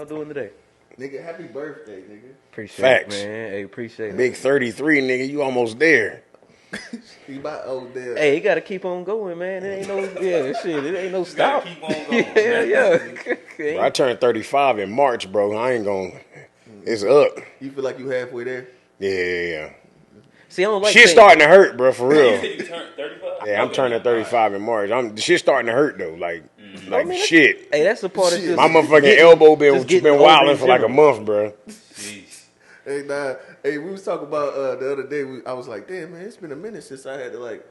y'all doing today? Nigga, happy birthday, nigga. Appreciate Facts. it, man. Hey, appreciate Big it. 33, nigga. You almost there. You my old dad. Hey, you gotta keep on going, man. It ain't no shit. It ain't no stop. Keep on going. Bro, I turned 35 in March, bro. I ain't going. It's up. You feel like you halfway there? Yeah. See, I don't like Shit saying- starting to hurt, bro, for You real. said you turned 35? Yeah, I'm turning 35 in March. The shit starting to hurt though. Like I mean, shit. Hey, that's the part of Shit. just My motherfucking getting- elbow just getting been older wilding in for like a general. month, bro. Jeez. Hey, nah. Hey, we was talking about the other day. I was like, damn, man, it's been a minute since I had to like,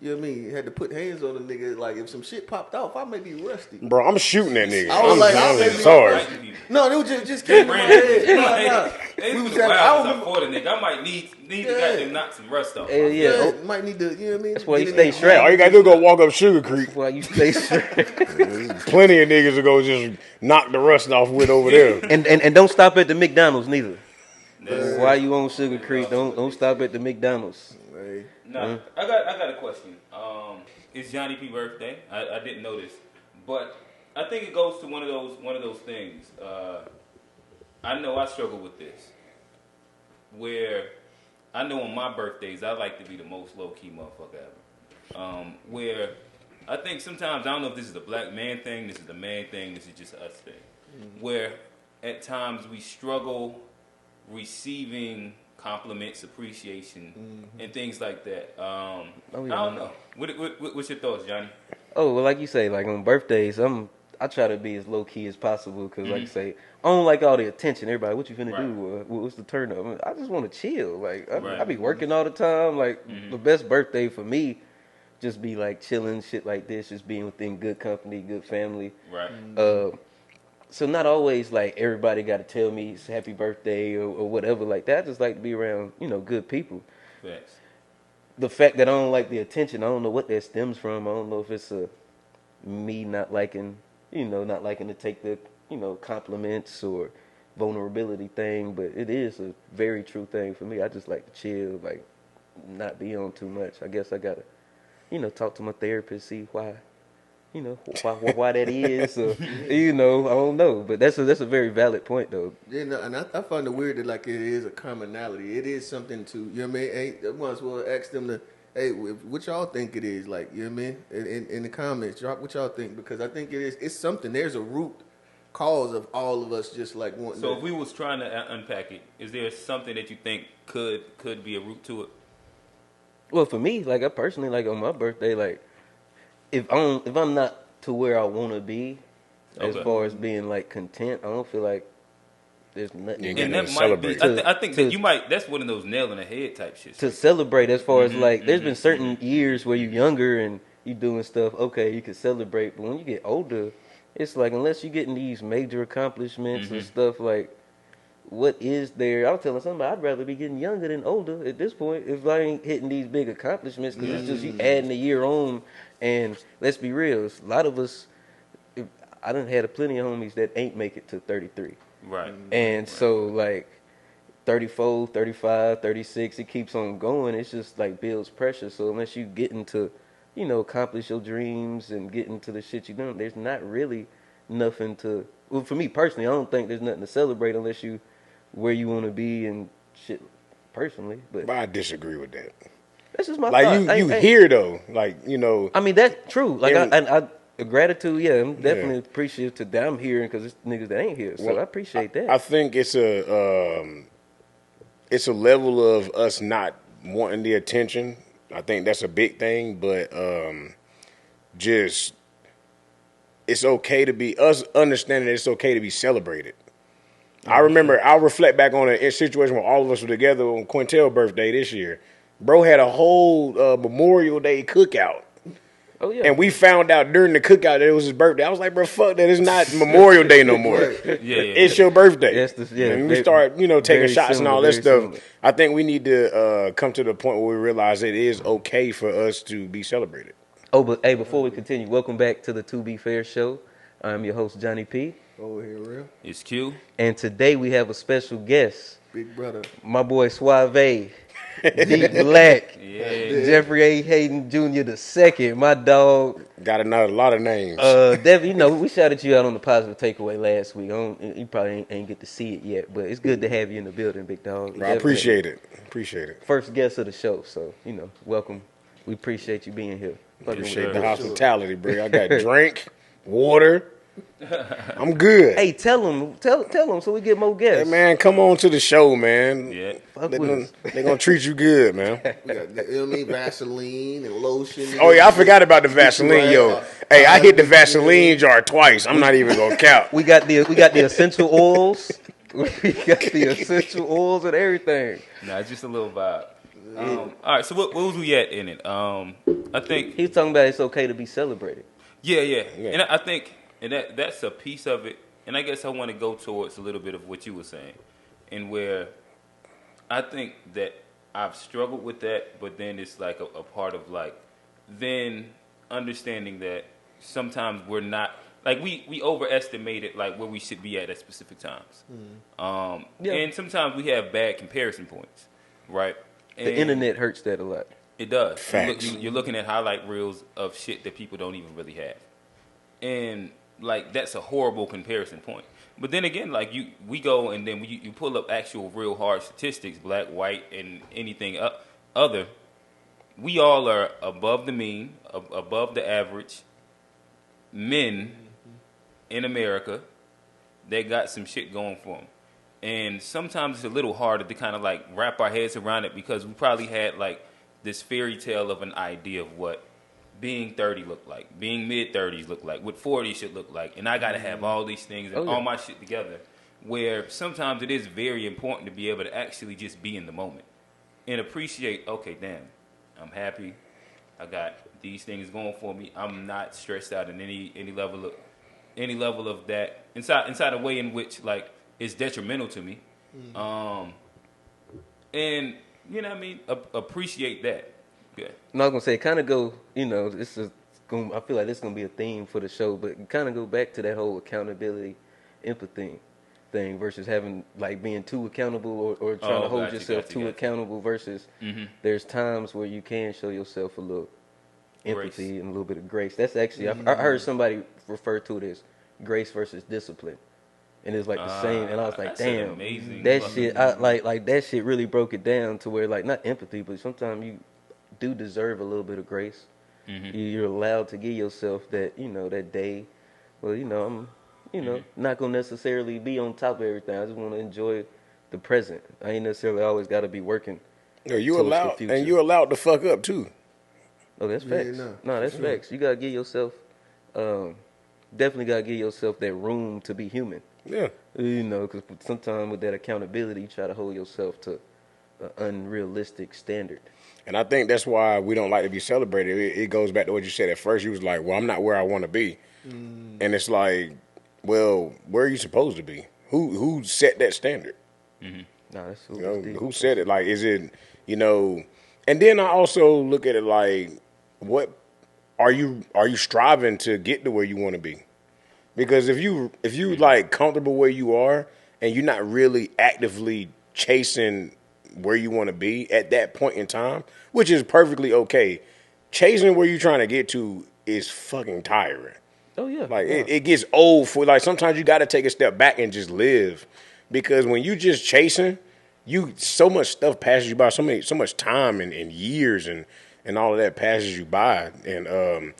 you know what I mean? Had to put hands on a nigga. Like, if some shit popped off, I may be rusty. Bro, I'm shooting that nigga. I was I'm like, I'm I'm sorry. No, it was just came to my head. Nah. It's We was been a having, while I since I remember, fought a nigga. I might need to Yeah. goddamn knock some rust off. Hell yeah. yeah, Oh, might need to, you know what I mean? That's why you Get in stay there. strapped. Yeah, all you gotta do is go walk up Sugar Creek. That's why you stay straight. Plenty of niggas to go just knock the rust off with over there. and don't stop at the McDonald's neither. That's- While you on Sugar Creek, don't stop at the McDonald's. Hey, Nah, I got a question. It's Johnny P birthday. I didn't know this, but I think it goes to one of those things. I know I struggle with this, where I know on my birthdays I like to be the most low key motherfucker ever. Where I think sometimes I don't know if this is a black man thing, this is the man thing, this is just us thing. Where at times we struggle receiving compliments, appreciation, and things like that. I don't know. What's your thoughts, Johnny? Oh, well, like you say, like on birthdays, I try to be as low key as possible because, like you say, I don't like all the attention. Everybody, what you finna do? What's the turn up? I just want to chill. Like I be working all the time. Like the best birthday for me, just be like chilling, shit like this, just being within good company, good family. Right. So not always like everybody got to tell me it's happy birthday or whatever like that. I just like to be around, good people. Facts. The fact that I don't like the attention, I don't know what that stems from. I don't know if it's me not liking, not liking to take the, compliments or vulnerability thing, but it is a very true thing for me. I just like to chill, like not be on too much. I guess I gotta, talk to my therapist, see why that is, or, I don't know. But that's a very valid point, though. yeah, no, and I find it weird that like it is a commonality. It is something to, you know what I mean? Hey, I might as well ask them to, hey, what y'all think it is? Like, you know what I mean? In the comments, what y'all think? Because I think it's something. There's a root cause of all of us just like wanting. So if we was trying to unpack it, is there something that you think could be a root to it? Well, for me, like I personally, like on my birthday, like if I'm not to where I want to be, as far as being like content, I don't feel like there's nothing. And that might be. I think that you might. That's one of those nail in the head type shit. To celebrate, as far as like, there's been certain years where you're younger and you doing stuff. Okay, you can celebrate, but when you get older, it's like unless you're getting these major accomplishments and stuff, like what is there? I was telling somebody I'd rather be getting younger than older at this point if I ain't hitting these big accomplishments, because it's just you adding a year on. And let's be real, a lot of us, I done had plenty of homies that ain't make it to 33. Right. And so like 34, 35, 36, it keeps on going. It's just like builds pressure. So unless you get into, accomplish your dreams and get into the shit you doing, there's not really nothing to, well, for me personally, I don't think there's nothing to celebrate unless you where you want to be and shit personally. But I disagree with that. that's just my Like thought. you hear though, like I mean, that's true. Like And- I gratitude, yeah, I'm definitely appreciative to that I'm hearing because it's niggas that ain't here. So I appreciate that. I think it's a level of us not wanting the attention. I think that's a big thing, but just it's okay to be us understanding that it's okay to be celebrated. I remember, I'll reflect back on a situation where all of us were together on Quintel's birthday this year. Bro had a whole Memorial Day cookout. Oh yeah. And we found out during the cookout that it was his birthday. I was like, bro, fuck that. It's not Memorial Day no more. It's your birthday. Yes, and we start, taking shots and all that stuff. Similar. I think we need to come to the point where we realize it is okay for us to be celebrated. Oh, but hey, before we continue, welcome back to the To Be Fair show. I'm your host, Johnny P. Over here, real It's Q. And today we have a special guest, big brother. my boy Suave. Deep Black, Yeah. Jeffrey A. Hayden Jr. the second, my dog. Got a lot of names. Dev, we shouted you out on the positive takeaway last week. You probably ain't get to see it yet, but it's good to have you in the building, big dog. I appreciate it. Appreciate it. First guest of the show, so welcome. We appreciate you being here. Appreciate the hospitality, bro. I got drink, water. I'm good. Hey, tell them so we get more guests. Hey, man, come on to the show, man. Yeah. They're gonna treat you good, man. We got, you know what I mean, Vaseline and lotion. Oh yeah, I forgot about the Vaseline, yo. Hey, I hit the Vaseline jar twice. I'm not even gonna count. We got the essential oils. We got the essential oils and everything. Nah, it's just a little vibe. All right, so what was we at in it? I think He's talking about it's okay to be celebrated. Yeah. And I think that's a piece of it. And I guess I want to go towards a little bit of what you were saying, and where I think that I've struggled with that, but then it's like a part of like then understanding that sometimes we're not like we overestimated like where we should be at specific times. Yeah. And sometimes we have bad comparison points, right? The internet hurts that a lot. It does. Facts. You're looking at highlight reels of shit that people don't even really have, and like that's a horrible comparison point. But then again, like we go and then you pull up actual real hard statistics, black, white, and anything other. We all are above the mean, above the average men in America. They got some shit going for them. And sometimes it's a little harder to kind of like wrap our heads around it because we probably had like this fairy tale of an idea of what being 30 looked like, being mid-30s looked like, what 40 should look like. And I got to have all these things and all my shit together, where sometimes it is very important to be able to actually just be in the moment and appreciate, okay, damn, I'm happy. I got these things going for me. I'm not stressed out in any level of that inside a way in which like it's detrimental to me. And you know what I mean? Appreciate that. Good. I'm not gonna say kind of go. This is going. I feel like this is gonna be a theme for the show, but kind of go back to that whole accountability, empathy thing versus having like being too accountable or trying to hold yourself too accountable versus there's times where you can show yourself a little empathy and a little bit of grace. That's actually I heard somebody refer to it as grace versus discipline. And it's like the same, and I was like, "Damn, that shit!" Like that shit really broke it down to where, like, not empathy, but sometimes you do deserve a little bit of grace. You're allowed to give yourself that, that day. Well, I'm, not gonna necessarily be on top of everything. I just want to enjoy the present. I ain't necessarily always got to be working. No, you allowed, and you allowed to fuck up too. Oh, that's facts. No, that's facts. You gotta give yourself, definitely gotta give yourself that room to be human. Yeah. Because sometimes with that accountability, you try to hold yourself to an unrealistic standard. And I think that's why we don't like to be celebrated. It goes back to what you said at first. You was like, well, I'm not where I want to be. And it's like, well, where are you supposed to be? Who set that standard? No, that's who said it? Like, is it, and then I also look at it like, what are you striving to get to where you want to be? Because if you like comfortable where you are and you're not really actively chasing where you want to be at that point in time, which is perfectly okay, chasing where you're trying to get to is fucking tiring. Oh yeah, like it gets old for like sometimes you got to take a step back and just live, because when you just chasing, so much stuff passes you by, so much time and years and all of that passes you by, and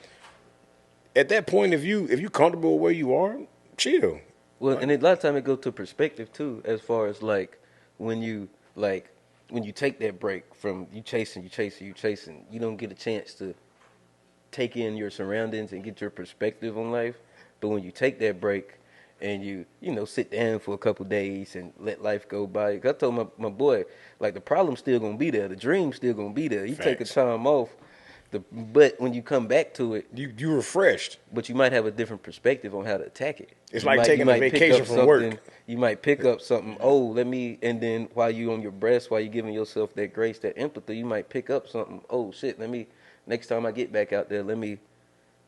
at that point, if you comfortable where you are, chill. Well, and a lot of time it goes to perspective too, as far as like when you take that break from you chasing, you don't get a chance to take in your surroundings and get your perspective on life. But when you take that break and you sit down for a couple days and let life go by, 'cause I told my boy, like, the problem's still gonna be there, the dream's still gonna be there. You take a time off. But when you come back to it, you refreshed. But you might have a different perspective on how to attack it. It's like taking a vacation from work. You might pick up something. And then while you on your breast, while you giving yourself that grace, that empathy, you might pick up something. Oh shit! Next time I get back out there, let me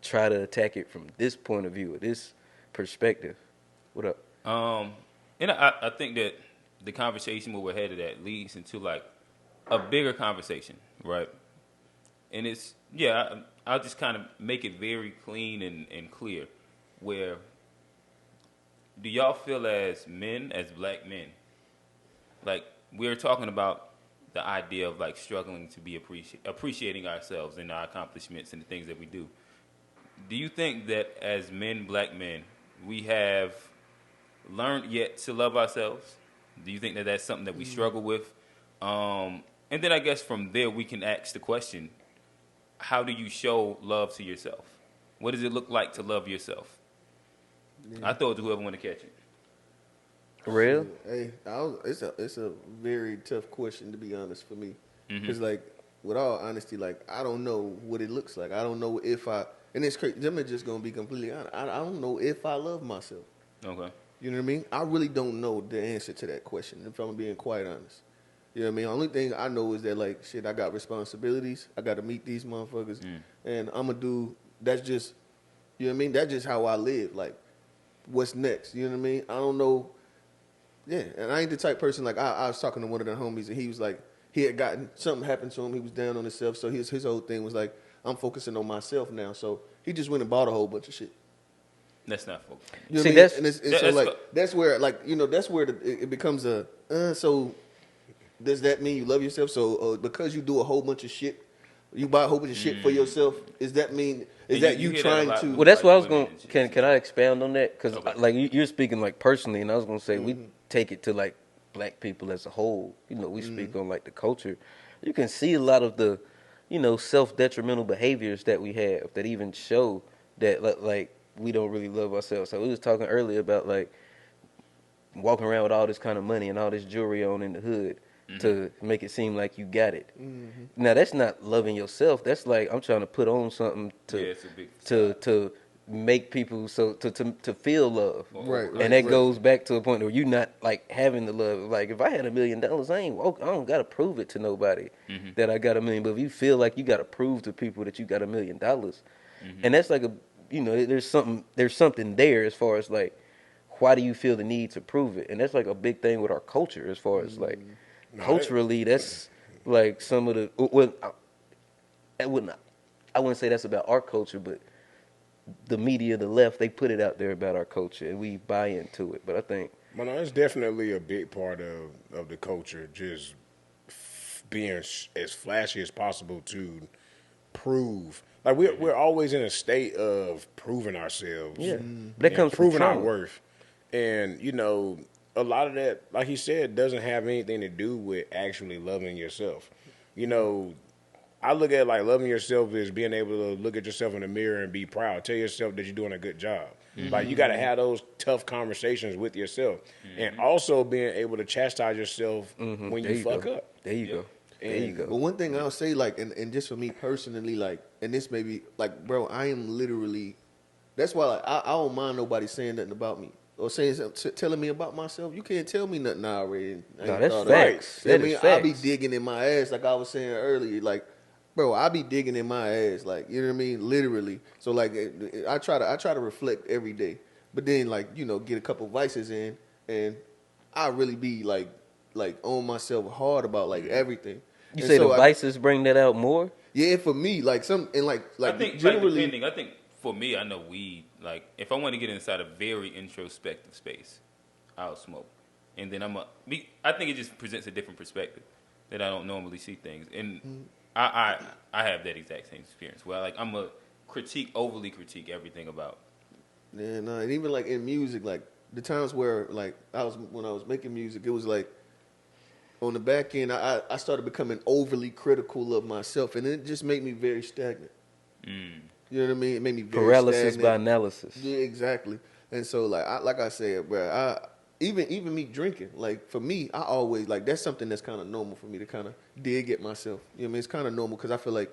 try to attack it from this point of view, or this perspective. What up? And I think that the conversation where we're headed at leads into like a bigger conversation, right? And it's I'll just kind of make it very clean and clear. Where do y'all feel as men, as black men, like we're talking about the idea of like struggling to be appreciating ourselves and our accomplishments and the things that we do. Do you think that as men, black men, we have learned yet to love ourselves? Do you think that that's something that we struggle with? And then I guess from there we can ask the question, how do you show love to yourself? What does it look like to love yourself? Yeah. I throw it to whoever want to catch it. Real? Hey, it's a very tough question, to be honest, for me. Mm-hmm. Because, like, with all honesty, like, I don't know what it looks like. I don't know if and it's crazy. I'm just going to be completely honest. I don't know if I love myself. Okay. You know what I mean? I really don't know the answer to that question, if I'm being quite honest. You know what I mean? The only thing I know is that, like, shit, I got responsibilities. I got to meet these motherfuckers. And I'm going to do, that's just, you know what I mean? That's just how I live. Like, what's next? You know what I mean? I don't know. Yeah, and I ain't the type person, like, I was talking to one of the homies, and he was like, he had gotten, something happened to him. He was down on himself. So his whole thing was like, I'm focusing on myself now. So he just went and bought a whole bunch of shit. That's not focused. You know See, what I mean? that's- And That- so that's like fu- that's where, like, you know, that's where it becomes a so does that mean you love yourself? So because you do a whole bunch of shit, you buy a whole bunch of shit for yourself, is that mean And that you you hear that a trying lot to with- Well, that's like what I was women going. and shit, Can too. can I expound on that? Because Okay. like you're speaking like personally, and I was going to say we take it to like black people as a whole. You know, we speak on like the culture. You can see a lot of the, you know, self-detrimental behaviors that we have that even show that like we don't really love ourselves. So we was talking earlier about like walking around with all this kind of money and all this jewelry on in the hood to make it seem like you got it. Now that's not loving yourself. That's like I'm trying to put on something Yeah, to it's a big to make people to feel love. Right, And that goes back to a point where you're not like having the love. Like if I had $1 million, I don't gotta prove it to nobody that I got $1 million. But if you feel like you gotta prove to people that you got $1 million, and that's like there's something there as far as like why do you feel the need to prove it? And that's like a big thing with our culture as far as like culturally, that's like some of the I wouldn't say that's about our culture, but the media, the left, they put it out there about our culture, and we buy into it. But I think, Well, no, it's definitely a big part of the culture, just being as flashy as possible to prove. Like we're always in a state of proving ourselves. yeah, that and comes from proving our trauma. worth. And you know, a lot of that, like he said, doesn't have anything to do with actually loving yourself. You know, I look at like loving yourself as being able to look at yourself in the mirror and be proud. Tell yourself that you're doing a good job. Like you got to have those tough conversations with yourself, and also being able to chastise yourself when There you fuck go. up. There you go. There you But go. one thing I'll say, like, and just for me personally, like, and this may be, like, bro, I am literally, that's why, like, I don't mind nobody saying nothing about me or saying something, telling me about myself. You can't tell me nothing I already ain't No, that's thought of. facts. You know That what I is mean? I be facts. digging in my ass, like I was saying earlier, like, bro, I be digging in my ass, like, you know what I mean? Literally. So, like, I try to reflect every day, but then, like, you know, get a couple vices in, and I really be like on myself hard about like everything. You And say so the vices bring that out more? yeah, for me, like some and like I think generally, like depending. I think for me, I know weed. Like if I want to get inside a very introspective space, I'll smoke, and then I think it just presents a different perspective that I don't normally see things, and I have that exact same experience where like I'm a overly critique everything about. yeah, no, and even like in music, like the times where like when I was making music, it was like on the back end, I started becoming overly critical of myself, and it just made me very stagnant. You know what I mean? It made me very Paralysis stagnant. by analysis. Yeah, exactly. And so, like I said, bro, even me drinking, like for me, I always like that's something that's kind of normal for me to kind of dig at myself. You know what I mean? It's kind of normal because I feel like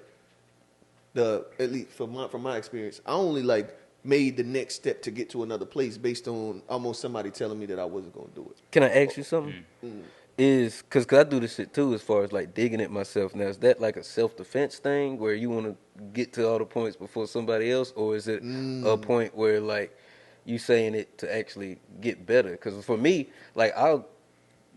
at least from my experience, I only like made the next step to get to another place based on almost somebody telling me that I wasn't gonna do it. Can I ask you something? Is because I do this shit too, as far as like digging at myself. Now, is that like a self-defense thing where you want to get to all the points before somebody else, or is it a point where like you saying it to actually get better? Because for me, like I'll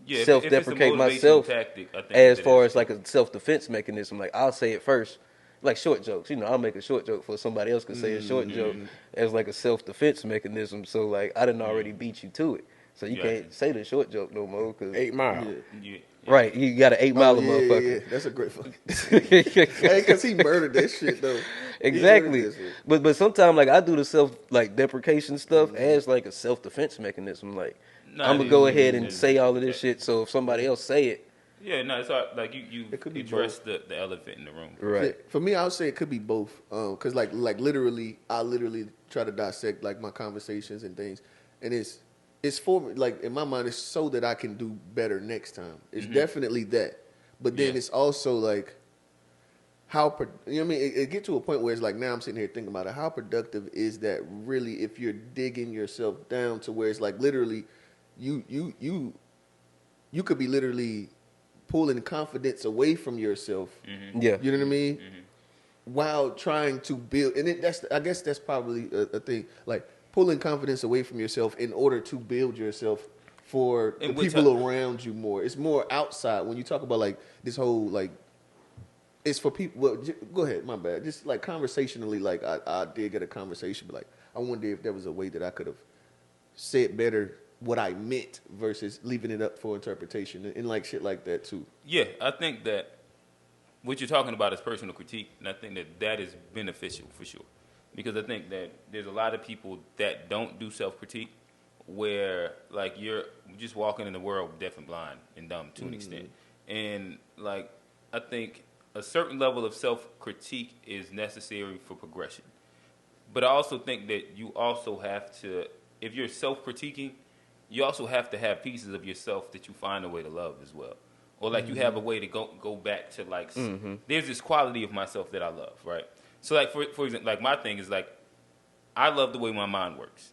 Yeah, if it's a self-deprecate motivational myself tactic, I think as that far it's as like a self-defense mechanism. Like I'll say it first, like short jokes. You know, I'll make a short joke for somebody else can say a short joke as like a self-defense mechanism. So like I didn't already beat you to it, so you Gotcha. can't say the short joke no more. 'Cause 8 Mile. Yeah. right, you got an 8 Oh mile yeah, motherfucker. yeah. That's a great fucking. Hey, because he murdered that shit though. He murdered Exactly. that shit. But sometimes like I do the self like deprecation stuff as like a self defense mechanism. Like Nah, I'm it gonna go is. ahead It and is. say all of this shit. So if somebody else say it, Yeah, no, it's hard. Like you It could be address the elephant in the room. right? For me, I would say it could be both. Cause like literally, I literally try to dissect like my conversations and things, and it's for like in my mind, it's so that I can do better next time. It's definitely that, but then Yeah. it's also like how you know what I mean. It get to a point where it's like now I'm sitting here thinking about it. How productive is that really if you're digging yourself down to where it's like literally, you could be literally pulling confidence away from yourself. Yeah. You know what I mean? While trying to build, and I guess that's probably a thing, like pulling confidence away from yourself in order to build yourself for the And which people around you more. It's more outside when you talk about like this whole like. It's for people. Well, go ahead. My bad. Just like conversationally, like I did get a conversation, but like I wonder if there was a way that I could have said better what I meant versus leaving it up for interpretation and like shit like that too. Yeah, I think that what you're talking about is personal critique, and I think that that is beneficial for sure. Because I think that there's a lot of people that don't do self-critique where, like, you're just walking in the world deaf and blind and dumb to an extent. And, like, I think a certain level of self-critique is necessary for progression. But I also think that you also have to, if you're self-critiquing, you also have to have pieces of yourself that you find a way to love as well. Or like you have a way to go back to like, there's this quality of myself that I love, right? So like for example, like my thing is like, I love the way my mind works.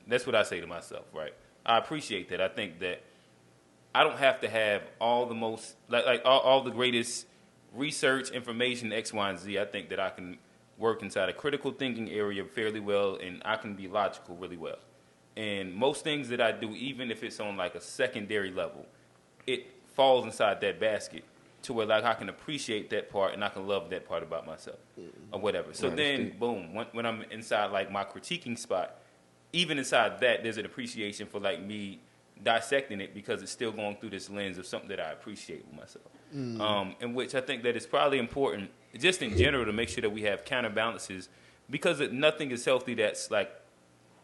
That's what I say to myself, right? I appreciate that. I think that I don't have to have all the most, like all the greatest research, information, X, Y, and Z. I think that I can work inside a critical thinking area fairly well, and I can be logical really well. And most things that I do, even if it's on like a secondary level, it falls inside that basket to where like I can appreciate that part and I can love that part about myself or whatever. So then, boom, when I'm inside like my critiquing spot, even inside that, there's an appreciation for like me dissecting it because it's still going through this lens of something that I appreciate with myself. In which I think that it's probably important, just in general, to make sure that we have counterbalances because nothing is healthy that's like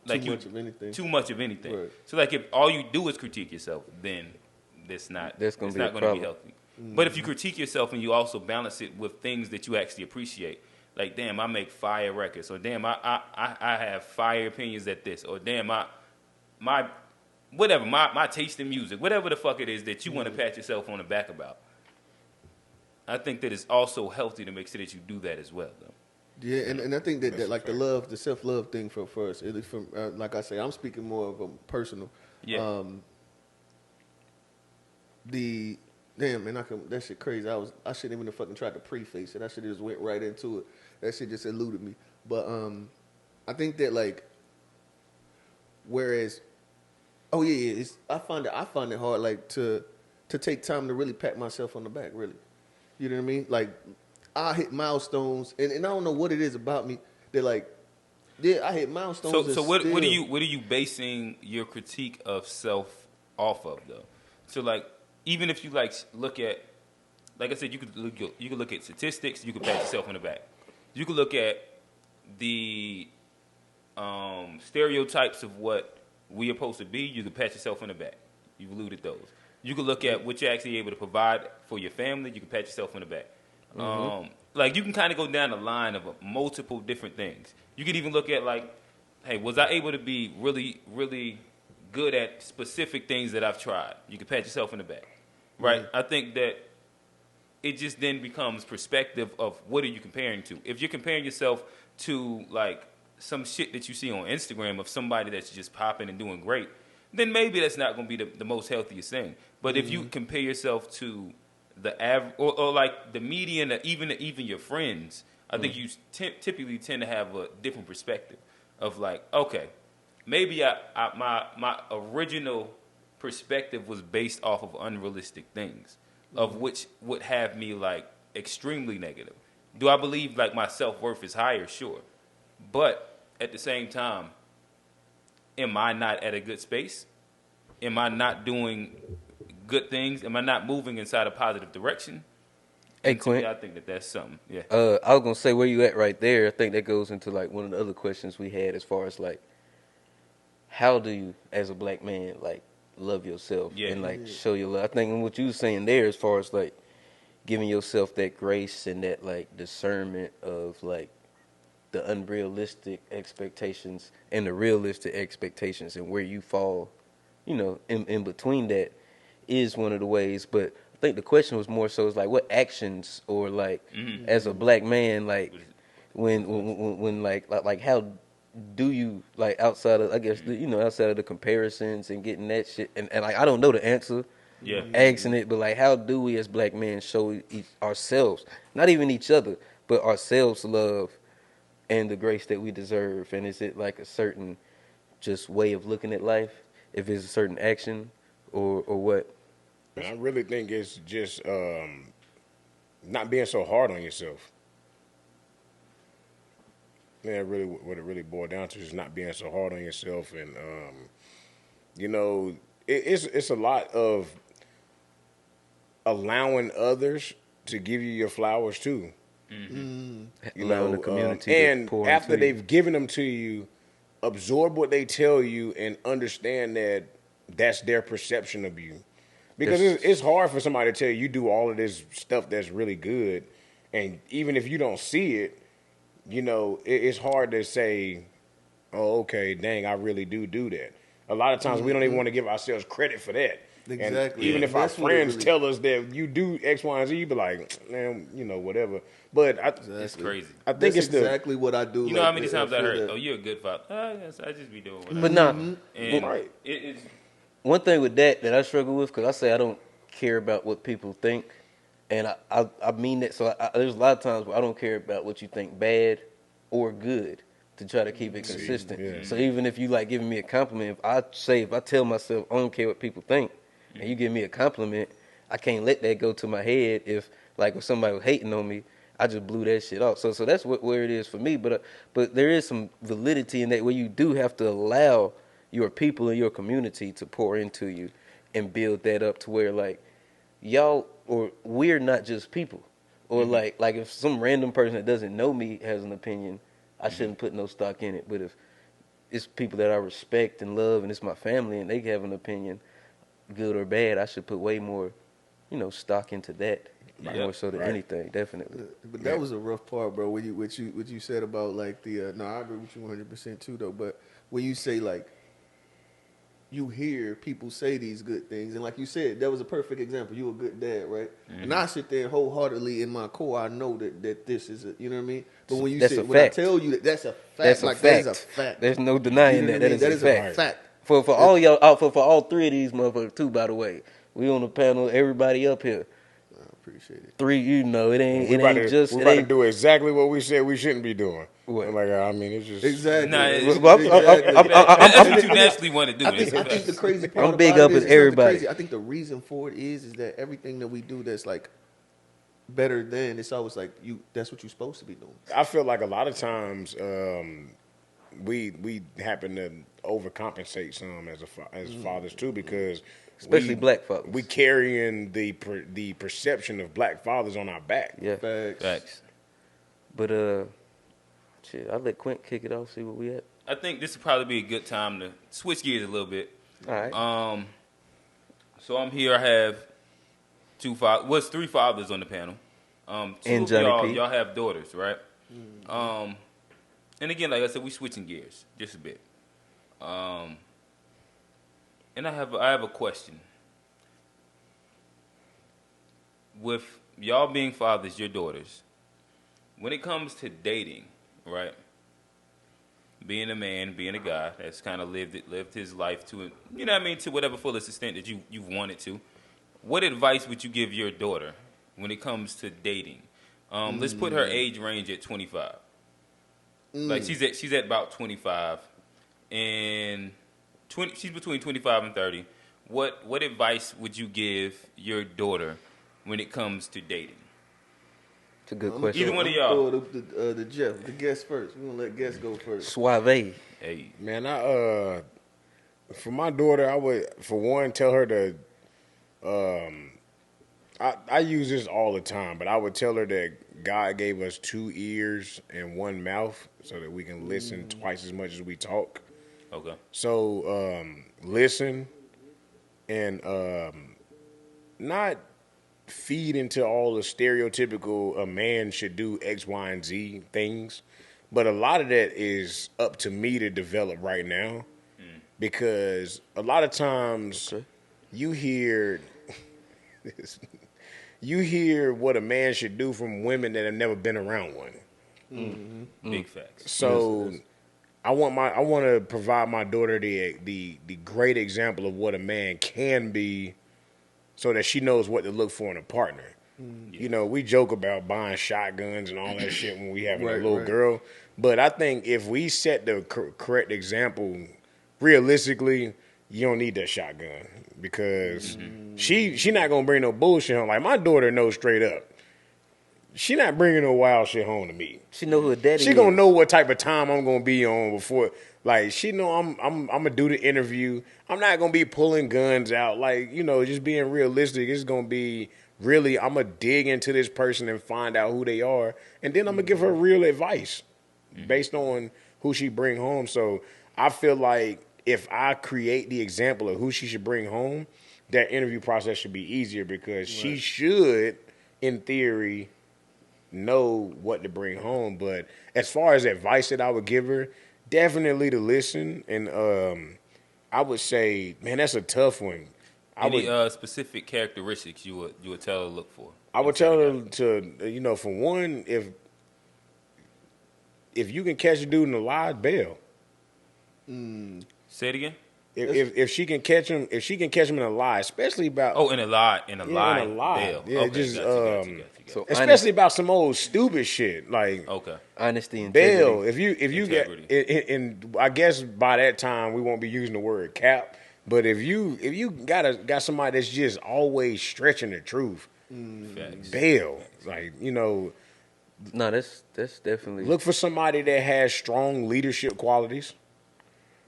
Too much of anything. Too much of anything. Right. So like if all you do is critique yourself, then that's not That's gonna it's be not a going to be problem. healthy. But if you critique yourself and you also balance it with things that you actually appreciate, like damn, I make fire records, or damn, I have fire opinions at this, or damn, my whatever, my taste in music, whatever the fuck it is that you want to pat yourself on the back about. I think that it's also healthy to make sure that you do that as well, though. Yeah, and I think that like the self-love thing for us, at least from like I say, I'm speaking more of a personal. Yeah. The damn man, that shit crazy. I shouldn't even have fucking tried to preface it. I should have just went right into it. That shit just eluded me. But I think that like, whereas, oh yeah, I find it hard like to take time to really pat myself on the back. Really, you know what I mean? Like, I hit milestones, and I don't know what it is about me that like, yeah, I hit milestones. So what are you basing your critique of self off of though? So like, even if you like look at, like I said, you could look at statistics, you could pat yourself on the back. You could look at the stereotypes of what we are supposed to be. You could pat yourself on the back. You've alluded those. You could look at what you're actually able to provide for your family. You can pat yourself on the back. Like you can kind of go down the line of multiple different things. You could even look at like, hey, was I able to be really, really good at specific things that I've tried? You can pat yourself in the back, right? I think that it just then becomes perspective of what are you comparing to. If you're comparing yourself to like some shit that you see on Instagram of somebody that's just popping and doing great, then maybe that's not going to be the most healthiest thing. But if you compare yourself to the average, or like the median, or even your friends, I think you typically tend to have a different perspective of like, okay, maybe my original perspective was based off of unrealistic things, of which would have me like extremely negative. Do I believe like my self-worth is higher? Sure. But at the same time, am I not at a good space? Am I not doing good things? Am I not moving inside a positive direction? Hey, And to me, Quint. I think that that's something. Yeah. I was gonna say where you at right there. I think that goes into like one of the other questions we had as far as like, how do you, as a black man, like love yourself Yeah. and like show your love? I think what you were saying there, as far as like giving yourself that grace and that like discernment of like the unrealistic expectations and the realistic expectations and where you fall, in between that is one of the ways. But I think the question was more so is like what actions or like as a black man, like when like how do you like outside of, I guess, outside of the comparisons and getting that shit and like I don't know the answer. Yeah. Asking it, but like, how do we as black men show ourselves, not even each other, but ourselves love and the grace that we deserve? And is it like a certain just way of looking at life? If it's a certain action or what? And I really think it's just not being so hard on yourself. Yeah, really, what it really boiled down to is not being so hard on yourself, and it's a lot of allowing others to give you your flowers too. Allowing the community to and pour after into you. they've given them to you, absorb what they tell you and understand that that's their perception of you. Because it's hard for somebody to tell you do all of this stuff that's really good, and even if you don't see it, it's hard to say, oh, okay, dang, I really do that. A lot of times we don't even want to give ourselves credit for that. Exactly. And even if our That's what it friends really- tell us that you do X, Y, and Z, you be like, man, whatever. But It's crazy. I think That's it's exactly what I do. You know like, how many times I feel heard, that- "Oh, you're a good father." Yes, I just be doing whatever. But nah, And Right. it's one thing with that I struggle with, because I say I don't care about what people think, and I mean that. So there's a lot of times where I don't care about what you think bad or good to try to keep it consistent. yeah. So even if you like giving me a compliment, if I tell myself I don't care what people think, and you give me a compliment, I can't let that go to my head. If somebody was hating on me, I just blew that shit off. So that's where it is for me. But there is some validity in that, where you do have to allow your people in your community to pour into you and build that up to where like y'all or we're not just people. Or like if some random person that doesn't know me has an opinion, I shouldn't put no stock in it. But if it's people that I respect and love and it's my family and they have an opinion, good or bad, I should put way more, stock into that. More so than anything, definitely. But that was a rough part, bro. What you said about like no, I agree with you 100% too, though. But when you say like, you hear people say these good things, and like you said, that was a perfect example. You a good dad, right? And I sit there wholeheartedly in my core, I know that this is you know what I mean. But when you That's say a when I fact. tell you that's a fact, That's a like fact. that is a fact. There's no denying You know that. what I That mean? is a fact. fact. For all y'all, for all three of these motherfuckers too, by the way. We on the panel, everybody up here. I appreciate it. Three, it ain't we're about to ain't do exactly what we said we shouldn't be doing. What? I'm like, I mean, it's just Exactly. Nah, it's- Well, that's what you naturally want to do. I think the crazy part I'm big about up it is at it's not the everybody. crazy. I think the reason for it is that everything that we do that's like better than, it's always like that's what you're supposed to be doing. I feel like a lot of times we happen to overcompensate some as fathers too, because Especially black fathers. We carrying the perception of black fathers on our back. Yeah. Facts. But shit, I'll let Quint kick it off, see where we at. I think this would probably be a good time to switch gears a little bit. All right. So I'm here. I have three fathers on the panel. Two And of Johnny P. y'all have daughters, right? And again, like I said, we switching gears just a bit. And I have a question. With y'all being fathers, your daughters, when it comes to dating, right? Being a man, being a guy that's kind of lived his life to, to whatever fullest extent that you've wanted to. What advice would you give your daughter when it comes to dating? Let's put her age range at 25. Like she's at about 25, and she's between 25 and 30. what advice would you give your daughter when it comes to dating? It's a good question. Either one of y'all. Throw it up to Jeff, the guest first. We're gonna let guest go first. Suave. Hey, Man, for my daughter, I would, for one, tell her to, I use this all the time, but I would tell her that God gave us 2 ears and 1 mouth so that we can listen twice as much as we talk. okay. So listen and not feed into all the stereotypical a man should do X, Y, and Z things. But a lot of that is up to me to develop right now because a lot of times you hear what a man should do from women that have never been around one. Big facts. So I want to provide my daughter the great example of what a man can be so that she knows what to look for in a partner. You know, we joke about buying shotguns and all that shit when we having a little girl, but I think if we set the correct example, realistically, you don't need that shotgun because she not gonna bring no bullshit home. Like my daughter knows straight up, she not bringing no wild shit home to me. She know who her daddy is. She gonna know what type of time I'm gonna be on before. Like she know I'm gonna do the interview. I'm not gonna be pulling guns out. Like just being realistic. It's gonna be really. I'm gonna dig into this person and find out who they are, and then I'm gonna give her real advice based on who she bring home. So I feel like if I create the example of who she should bring home, that interview process should be easier because she should, in theory, know what to bring home. But as far as advice that I would give her, definitely to listen. And I would say, man, that's a tough one. Any specific characteristics you would tell her to look for? I would tell her to, for one, if you can catch a dude in a lie, bail. Say it again. If she can catch him, in a lie, especially about in a lie, bail. Yeah, Okay, just gotcha. So especially about some old stupid shit like honesty and bail. integrity. If you Integrity. get and I guess by that time we won't be using the word cap, but if you got somebody that's just always stretching the truth, Facts. bail. Like No, that's definitely look for somebody that has strong leadership qualities.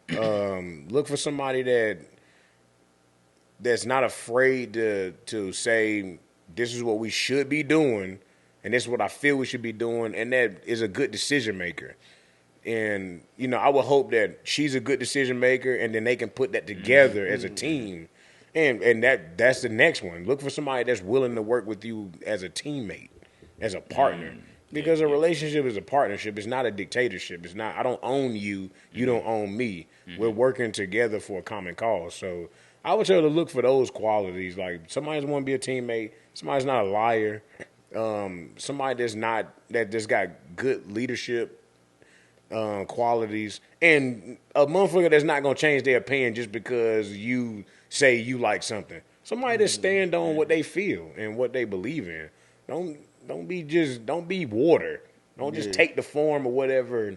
Look for somebody that's not afraid to say this is what we should be doing and this is what I feel we should be doing, and that is a good decision maker. And I would hope that she's a good decision maker, and then they can put that together as a team. And that's the next one. Look for somebody that's willing to work with you as a teammate, as a partner. Because a relationship is a partnership. It's not a dictatorship. It's not, I don't own you, you don't own me. We're working together for a common cause. So I would tell her to look for those qualities. Like somebody that's want to be a teammate, somebody's not a liar, somebody that just got good leadership qualities, and a motherfucker that's not going to change their opinion just because you say you like something. Somebody that stand on what they feel and what they believe in. Don't be water. Don't just take the form of whatever,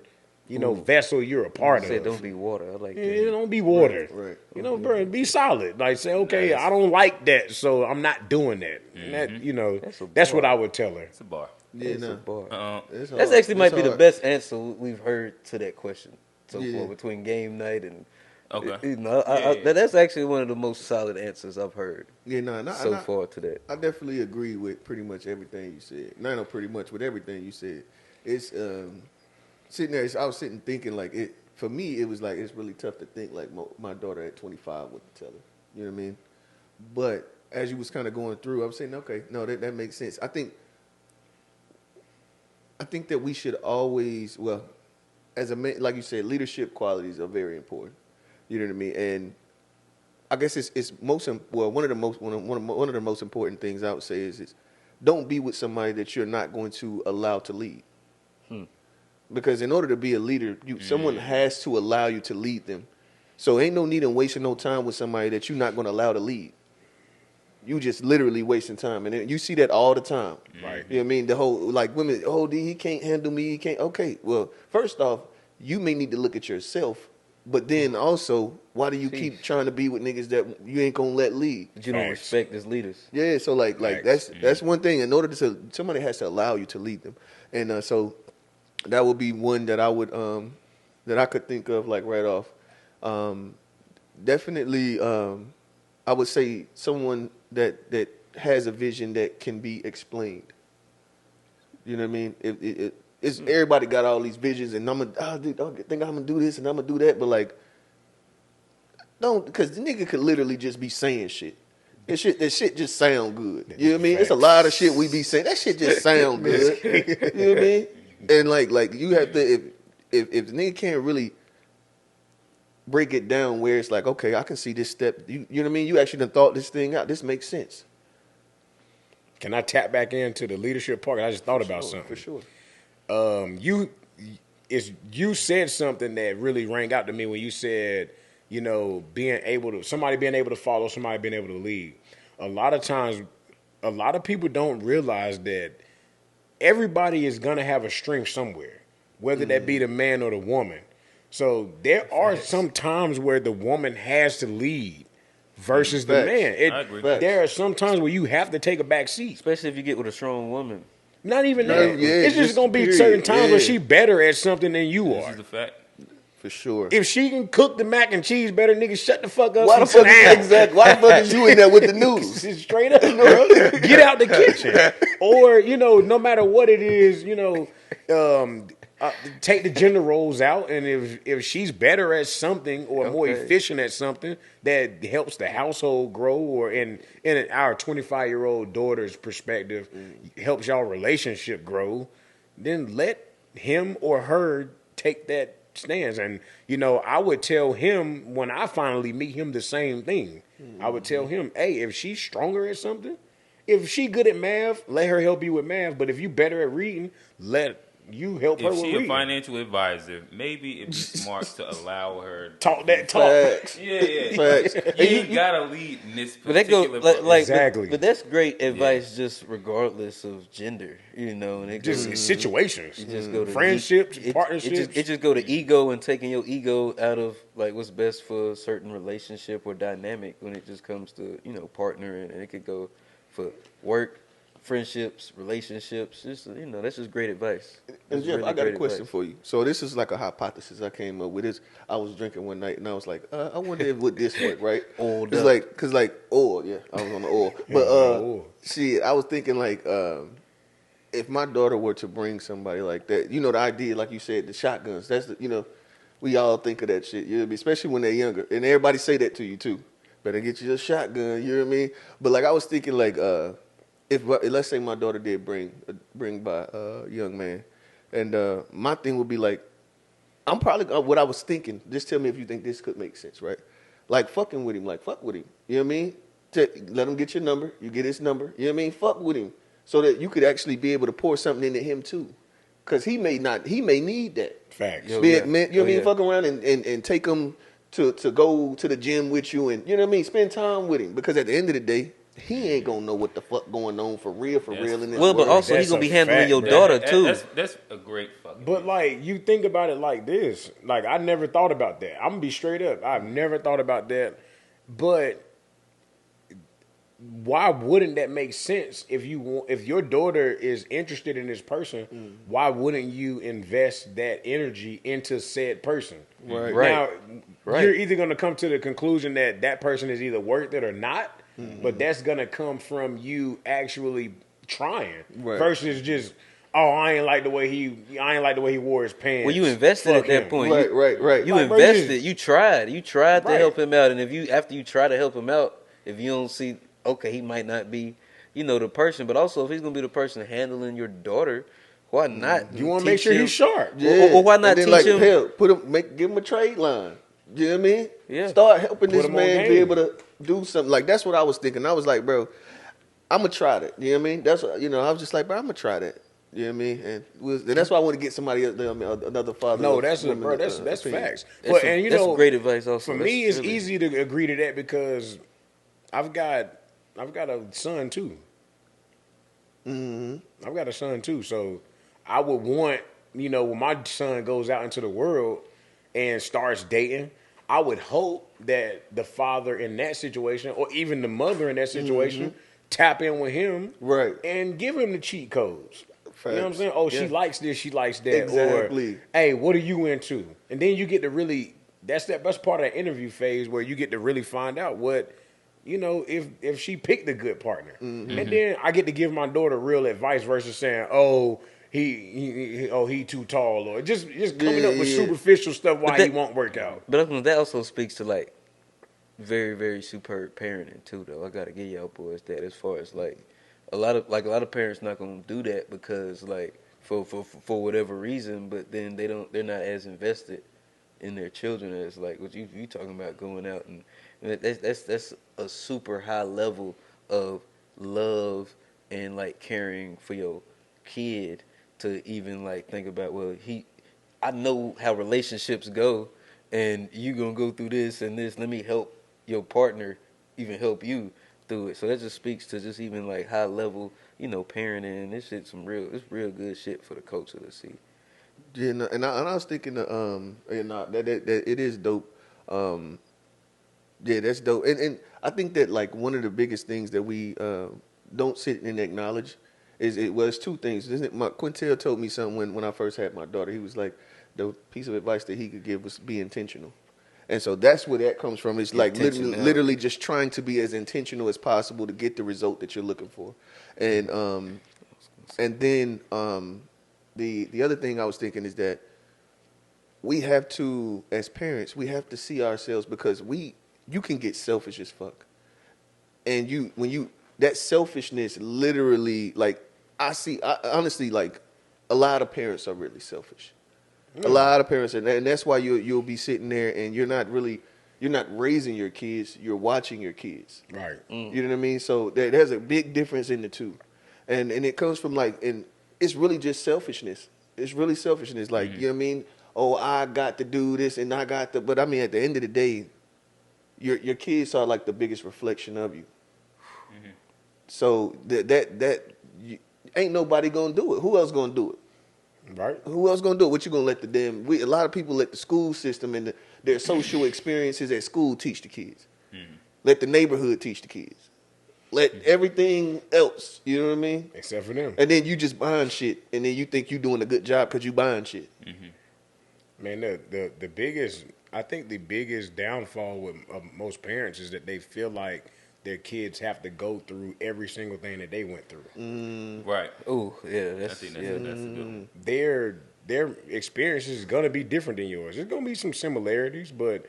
vessel you're a part of. Don't be water. I like that. Yeah, don't be water. Right. Bro, be solid. Like say, okay, I don't like that, so I'm not doing that. And that's what I would tell her. It's a bar. Yeah, That's a no. bar. It's That's hard. actually might It's be the hard. best answer we've heard to that question so Yeah. far between game night and. Okay. That's actually one of the most solid answers I've heard Yeah, no, so far to that. I definitely agree with pretty much everything you said. No, no, pretty much with everything you said. It's sitting there. I was sitting thinking like it. For me, it was like it's really tough to think like my daughter at 25 what to tell her. You know what I mean? But as you was kind of going through, I was saying, okay, no, that makes sense. I think that we should always, well, as a man, like you said, leadership qualities are very important. You know what I mean? And I guess it's one of the most important things I would say is don't be with somebody that you're not going to allow to lead. Because in order to be a leader, someone has to allow you to lead them. So ain't no need in wasting no time with somebody that you're not going to allow to lead. You just literally wasting time, and you see that all the time. Right. You know what I mean? The whole like women, he can't handle me. He can't. Okay, well, first off, you may need to look at yourself But then also, why do you keep trying to be with niggas that you ain't gonna let lead? But you don't Facts. respect as leaders. Yeah, so like Facts. that's one thing. In order to somebody has to allow you to lead them, and so that would be one that I would that I could think of like right off. Definitely, I would say someone that has a vision that can be explained. You know what I mean? It's everybody got all these visions, and I think I'm gonna do this and I'm gonna do that, but like, don't, because the nigga could literally just be saying shit. That shit just sound good. You know what I mean? It's a lot of shit we be saying. That shit just sound good. You know what I mean? And like you have to, if the nigga can't really break it down where it's like, okay, I can see this step. You know what I mean? You actually done thought this thing out. This makes sense. Can I tap back into the leadership part? I just thought about something. For sure. You said something that really rang out to me when you said, you know, somebody being able to follow, somebody being able to lead. A lot of times, a lot of people don't realize that everybody is gonna have a strength somewhere, whether that be the man or the woman. So there are some times where the woman has to lead versus the Facts. man. I agree. There are some times where you have to take a back seat. Especially if you get with a strong woman. Not even No, that. yeah, it's just just gonna be period. certain times where Yeah. she better at something than you This are. is the fact. For sure. If she can cook the mac and cheese better, nigga, shut the fuck up. Why the and sit fuck down. exactly? Why the fuck is you in there with the news? Straight up, get out the kitchen. Or, you know, no matter what it is, you know, take the gender roles out, and if she's better at something or more efficient at something that helps the household grow, or in our 25-year-old daughter's perspective, helps y'all relationship grow, then let him or her take that stance. And, you know, I would tell him when I finally meet him the same thing. I would tell him, hey, if she's stronger at something, if she good at math, let her help you with math. But if you better at reading, let you help her If with she reading. a financial advisor, maybe it'd be smart to allow her Talk that talk. Facts. Yeah. Facts. You ain't gotta lead in this But that goes particular. like Exactly. but that's great advice just regardless of gender, you know. And it Just goes, situations, you just go to friendships, it partnerships. just go to ego and taking your ego out of like what's best for a certain relationship or dynamic when it just comes to, you know, partnering. And it could go for work, friendships, relationships. Just, you know, that's just great advice. And That's Jeff, really I got a great question advice. for you. So this is like a hypothesis I came up with. This I was drinking one night and I was like, I wonder if would this work, right? Oiled It's up. like, cause like oil, yeah, I was on the oil. But oil. see, I was thinking like, if my daughter were to bring somebody like that, you know, the idea, like you said, the shotguns. That's the, you know, we all think of that shit. You know what I mean? Especially when they're younger, and everybody say that to you too. Better get you a shotgun. You know what I mean? But like I was thinking like, if let's say my daughter did bring by a young man, and my thing would be like, I'm probably what I was thinking. Just tell me if you think this could make sense, right? Like fucking with him, like fuck with him. You know what I mean? Let him get your number. You get his number. You know what I mean? Fuck with him so that you could actually be able to pour something into him too, because he may need that. Facts. Yo, Man, yeah. you know what I Oh, mean? yeah. Fuck around and take him to go to the gym with you, and you know what I mean? Spend time with him, because at the end of the day, he ain't gonna know what the fuck going on for real in this Well, but world. also That's he's gonna a be handling fact, your bro. daughter too. That's a great fucking. But like, you think about it like this. Like, I never thought about that. I'm gonna be straight up. I've never thought about that. But why wouldn't that make sense if your daughter is interested in this person? Why wouldn't you invest that energy into said person? Right. Now, Right. you're either going to come to the conclusion that person is either worth it or not, but that's going to come from you actually trying Right. versus just, oh, I ain't like the way he wore his pants. Well, you invested Fuck at that him. point. Right. You Like, bro, invested. You tried to Right. help him out, and after you try to help him out, if you don't see, okay, he might not be, you know, the person, but also if he's gonna be the person handling your daughter, why not? You want to make teach sure him- he's sharp. Yeah. Or why not and then, teach like, him? Hell, give him a trade line. You know what I mean? Yeah. Start helping Put this him on man be game. able to do something. Like, that's what I was thinking. I was like, bro, I'm gonna try that. You know what I mean? That's what, you know. I was just like, bro, I'm gonna try that. You know what I mean? And that's why I want to get somebody else, another father. No, of that's women, that's opinion. facts. That's And you that's know, great advice. Also, for That's me, it's really- easy to agree to that because I've got a son too. I've got a son too, so I would want, you know, when my son goes out into the world and starts dating, I would hope that the father in that situation, or even the mother in that situation, tap in with him, Right. and give him the cheat codes. You know what I'm Facts. saying? Oh, she Yeah. likes this, she likes that. Exactly. Or, hey, what are you into? And then you get to really, that's part of that interview phase where you get to really find out what, if she picked a good partner. And then I get to give my daughter real advice versus saying, oh, he too tall, or just coming up with superficial stuff why he won't work out. But that also speaks to like very, very superb parenting too, though. I gotta give y'all boys that, as far as like a lot of parents not gonna do that because like for whatever reason, but then they're not as invested in their children as like what you talking about, going out and that's a super high level of love and like caring for your kid to even like think about, well, I know how relationships go, and you gonna go through this and this. Let me help your partner even help you through it. So that just speaks to just even like high level, parenting. This shit's it's real good shit for the culture to see. Yeah, no, and I was thinking, that it is dope. Yeah, that's dope. And I think that like one of the biggest things that we don't sit and acknowledge it's two things. Quintel told me something when I first had my daughter. He was like, the piece of advice that he could give was be intentional. And so that's where that comes from. It's like literally just trying to be as intentional as possible to get the result that you're looking for. And then the other thing I was thinking is that we have to, as parents, we have to see ourselves, because you can get selfish as fuck. And that selfishness literally, like, I honestly, like, a lot of parents are really selfish. A lot of parents, and that's why you'll be sitting there and you're not raising your kids, you're watching your kids. Right. You know what I mean? So there's a big difference in the two. And it comes from like, and it's really just selfishness. It's really selfishness. Like, you know what I mean? Oh, I got to do this and but I mean, at the end of the day, your kids are like the biggest reflection of you. Mm-hmm. So ain't nobody gonna do it. Who else gonna do it? Right. Who else gonna do it? What you gonna let a lot of people let the school system and their social experiences at school teach the kids. Mm-hmm. Let the neighborhood teach the kids. Let everything else, you know what I mean? Except for them. And then you just buying shit, and then you think you doing a good job because you buying shit. Mm-hmm. Man, the biggest downfall with most parents is that they feel like their kids have to go through every single thing that they went through. Right. Oh, yeah, that's a good one. Their experience is gonna be different than yours. There's gonna be some similarities, but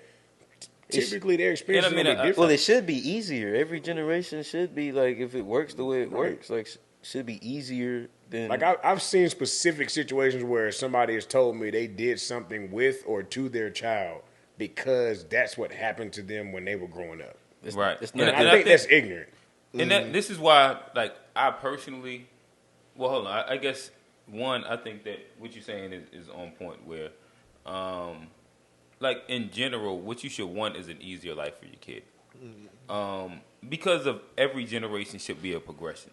typically their experience is gonna be different. Well, it should be easier. Every generation should be like, if it works the way it works, like should be easier than. Like I've seen specific situations where somebody has told me they did something with or to their child because that's what happened to them when they were growing up. Right. And I think that's ignorant. And this is why, like, I personally, well, hold on. I guess, one, I think that what you're saying is on point where, like, in general, what you should want is an easier life for your kid. Because of every generation should be a progression.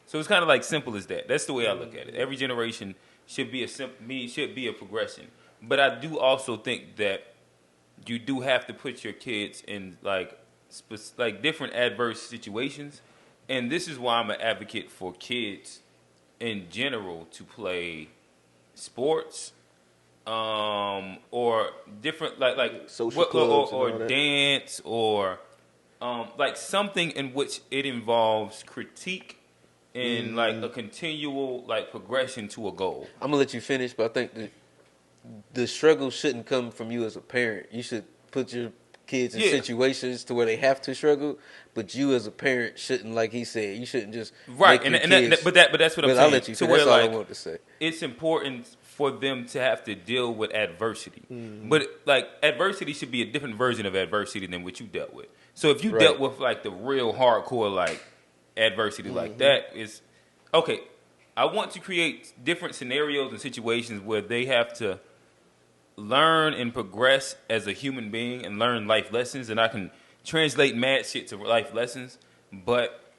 So it's kind of like simple as that. That's the way I look at it. Every generation should be a progression. But I do also think that you do have to put your kids in, like different adverse situations, and this is why I'm an advocate for kids in general to play sports, or different like social clubs or dance, or like something in which it involves critique and like a continual like progression to a goal. I'm gonna let you finish, but I think the struggle shouldn't come from you as a parent. You should put your kids in situations to where they have to struggle, but you as a parent shouldn't, like he said, you shouldn't just but that's what I'm saying. I'll let you. So that's all I want to say. It's important for them to have to deal with adversity, but like adversity should be a different version of adversity than what you dealt with. So if you dealt with like the real hardcore like adversity like that, is okay. I want to create different scenarios and situations where they have to learn and progress as a human being and learn life lessons, and I can translate mad shit to life lessons, but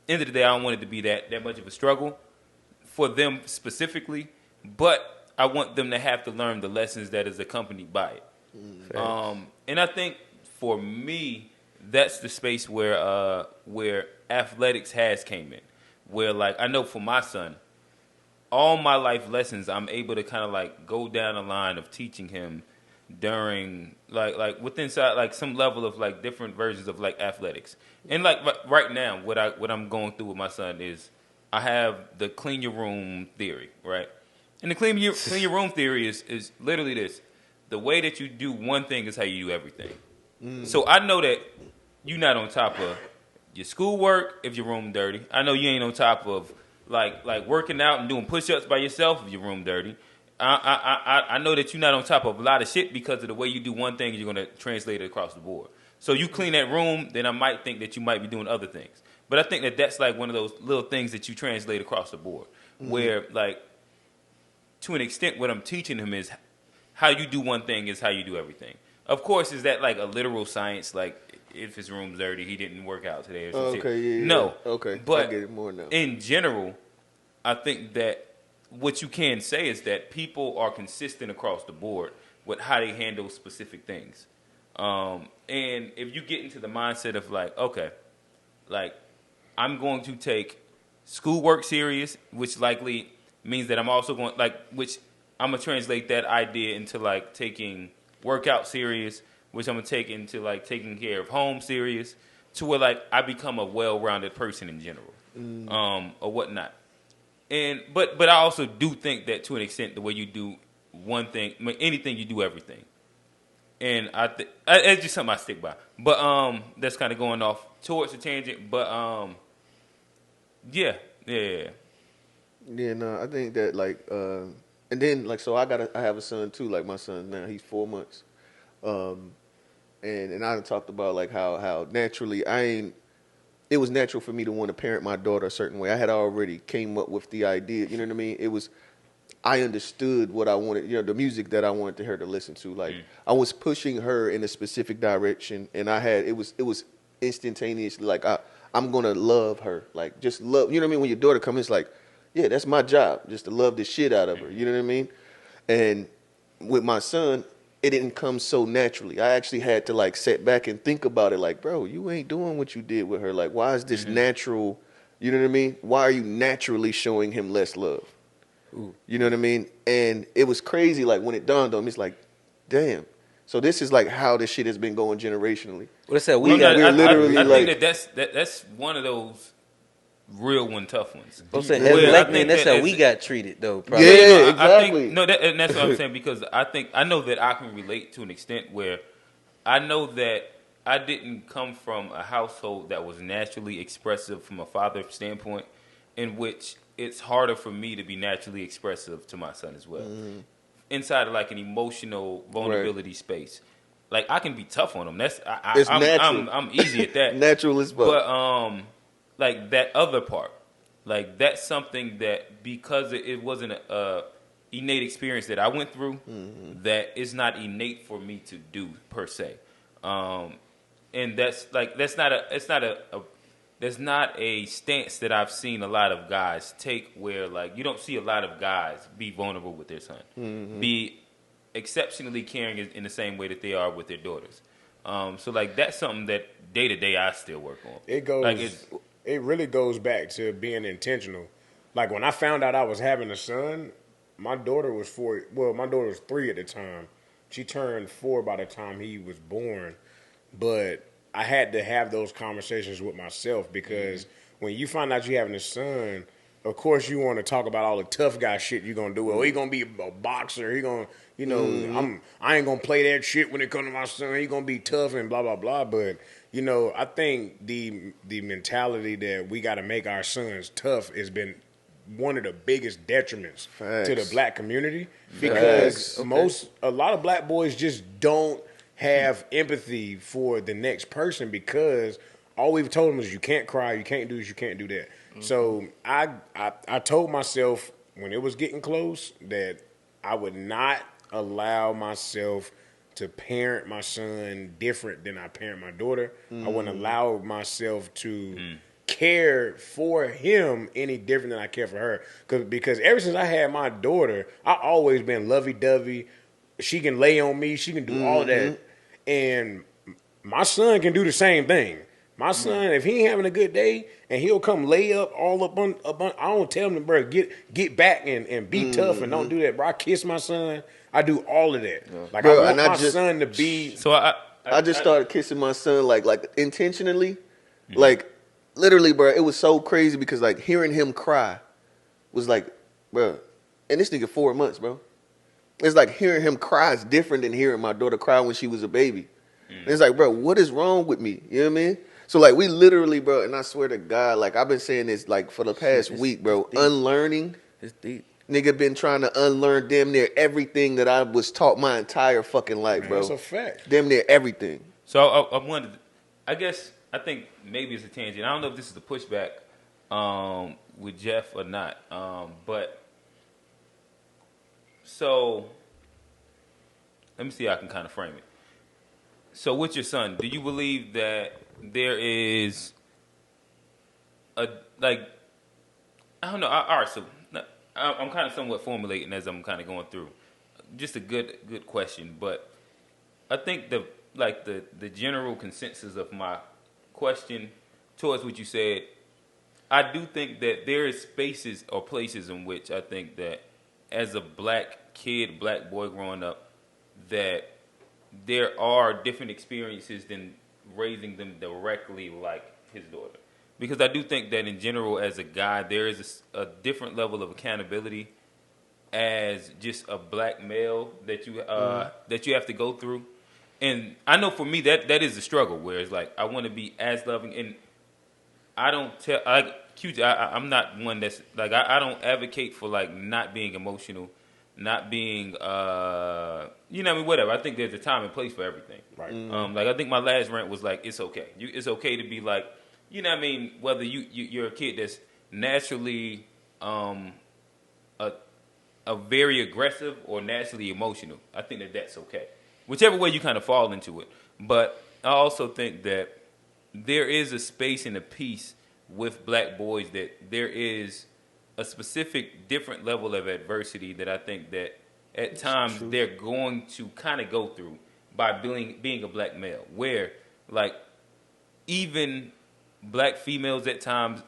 end of the day, I don't want it to be that much of a struggle for them specifically, but I want them to have to learn the lessons that is accompanied by it. I think for me, that's the space where athletics has came in. Where like I know for my son, all my life lessons I'm able to kind of like go down the line of teaching him during like within like some level of like different versions of like athletics. And like right now, what I'm going through with my son is I have the clean your room theory, right? And the clean your room theory is literally this: the way that you do one thing is how you do everything. So I know that you're not on top of your schoolwork if your room dirty. I know you ain't on top of like working out and doing push-ups by yourself if your room dirty. I know that you're not on top of a lot of shit because of the way you do one thing, you're gonna translate it across the board. So you clean that room, then I might think that you might be doing other things. But I think that that's like one of those little things that you translate across the board, where like to an extent, what I'm teaching him is how you do one thing is how you do everything. Of course, is that like a literal science? Like if his room's dirty, he didn't work out today or some shit. Yeah. No. Okay. But I get it more now. In general, I think that what you can say is that people are consistent across the board with how they handle specific things. And if you get into the mindset of like, okay, like I'm going to take schoolwork serious, which likely means that I'm also going which I'm gonna translate that idea into like taking workout serious, which I'm gonna take into like taking care of home serious, to where like I become a well-rounded person in general, or whatnot. And but I also do think that to an extent the way you do one thing, anything you do everything, and it's just something I stick by. But that's kind of going off towards the tangent. But yeah. Yeah, no, I think that like, and then like, so I have a son too. Like my son now, he's 4 months, and I talked about like how naturally it was natural for me to want to parent my daughter a certain way. I had already came up with the idea. You know what I mean? I understood what I wanted. You know, the music that I wanted her to listen to. Like I was pushing her in a specific direction, and it was instantaneously like I'm gonna love her. Like just love. You know what I mean? When your daughter comes, it's like, yeah, that's my job, just to love the shit out of her. You know what I mean? And with my son, it didn't come so naturally. I actually had to like sit back and think about it. Like, bro, you ain't doing what you did with her. Like, why is this natural? You know what I mean? Why are you naturally showing him less love? Ooh. You know what I mean? And it was crazy. Like when it dawned on me, it's like, damn. So this is like how this shit has been going generationally. What's that? I think that's one of those real tough ones. I'm saying, as black men, that's how we got treated, though. Probably. Yeah, exactly. And that's what I'm saying, because I know that I can relate to an extent where I know that I didn't come from a household that was naturally expressive from a father standpoint, in which it's harder for me to be naturally expressive to my son as well. Inside of like an emotional vulnerability space. Like I can be tough on him. I'm easy at that. Natural as fuck. But like that other part, like that's something that because it wasn't a innate experience that I went through, that is not innate for me to do per se. And that's not a stance that I've seen a lot of guys take, where like you don't see a lot of guys be vulnerable with their son, be exceptionally caring in the same way that they are with their daughters. So like that's something that day to day I still work on. It really goes back to being intentional. Like when I found out I was having a son, my daughter was 4. Well, my daughter was 3 at the time. She turned 4 by the time he was born. But I had to have those conversations with myself, because when you find out you're having a son, of course you want to talk about all the tough guy shit you're going to do. Well, he going to be a boxer. He going to, I ain't going to play that shit when it comes to my son. He going to be tough and blah, blah, blah. But, I think the mentality that we got to make our sons tough has been one of the biggest detriments to the black community, because a lot of black boys just don't have empathy for the next person, because all we've told them is you can't cry, you can't do this, you can't do that. So I told myself when it was getting close that I would not allow myself to parent my son different than I parent my daughter. I wouldn't allow myself to care for him any different than I care for her. Because ever since I had my daughter, I always been lovey-dovey. She can lay on me. She can do all of that. And my son can do the same thing. My son, if he ain't having a good day, and he'll come lay up all up on, I don't tell him to, bro, get back and be tough and don't do that, bro. I kiss my son. I do all of that. Like, Bro, I want and my son to be. So I just started kissing my son like intentionally, like literally, bro. It was so crazy because like hearing him cry was like, bro, and this nigga 4 months, bro. It's like hearing him cry is different than hearing my daughter cry when she was a baby. And it's like, bro, what is wrong with me? You know what I mean? So like we literally, bro, and I swear to God, like I've been saying this like for the past week, bro. Unlearning. It's deep. Nigga been trying to unlearn damn near everything that I was taught my entire fucking life, bro. That's a fact. Damn near everything. So I wanted, I think maybe it's a tangent. I don't know if this is the pushback with Jeff or not. But so let me see how I can kind of frame it. So with your son, do you believe that there is a, like, I don't know. All right, so I'm kind of somewhat formulating as I'm kind of going through. Just a good question, but I think the general consensus of my question towards what you said, I do think that there is spaces or places in which I think that as a black kid, black boy growing up, that there are different experiences than raising them directly like his daughter. Because I do think that in general, as a guy, there is a different level of accountability as just a black male that you have to go through. And I know for me that is a struggle. Where it's like I want to be as loving, and I don't tell. I'm not one that's like I don't advocate for like not being emotional, not being you know what I mean, whatever. I think there's a time and place for everything. Right. Like I think my last rant was like it's okay. It's okay to be like. You know what I mean? Whether you're a kid that's naturally a very aggressive or naturally emotional, I think that's okay. Whichever way you kind of fall into it. But I also think that there is a space and a piece with black boys that there is a specific different level of adversity that I think that at times they're going to kind of go through by being a black male. Where, like, even black females at times,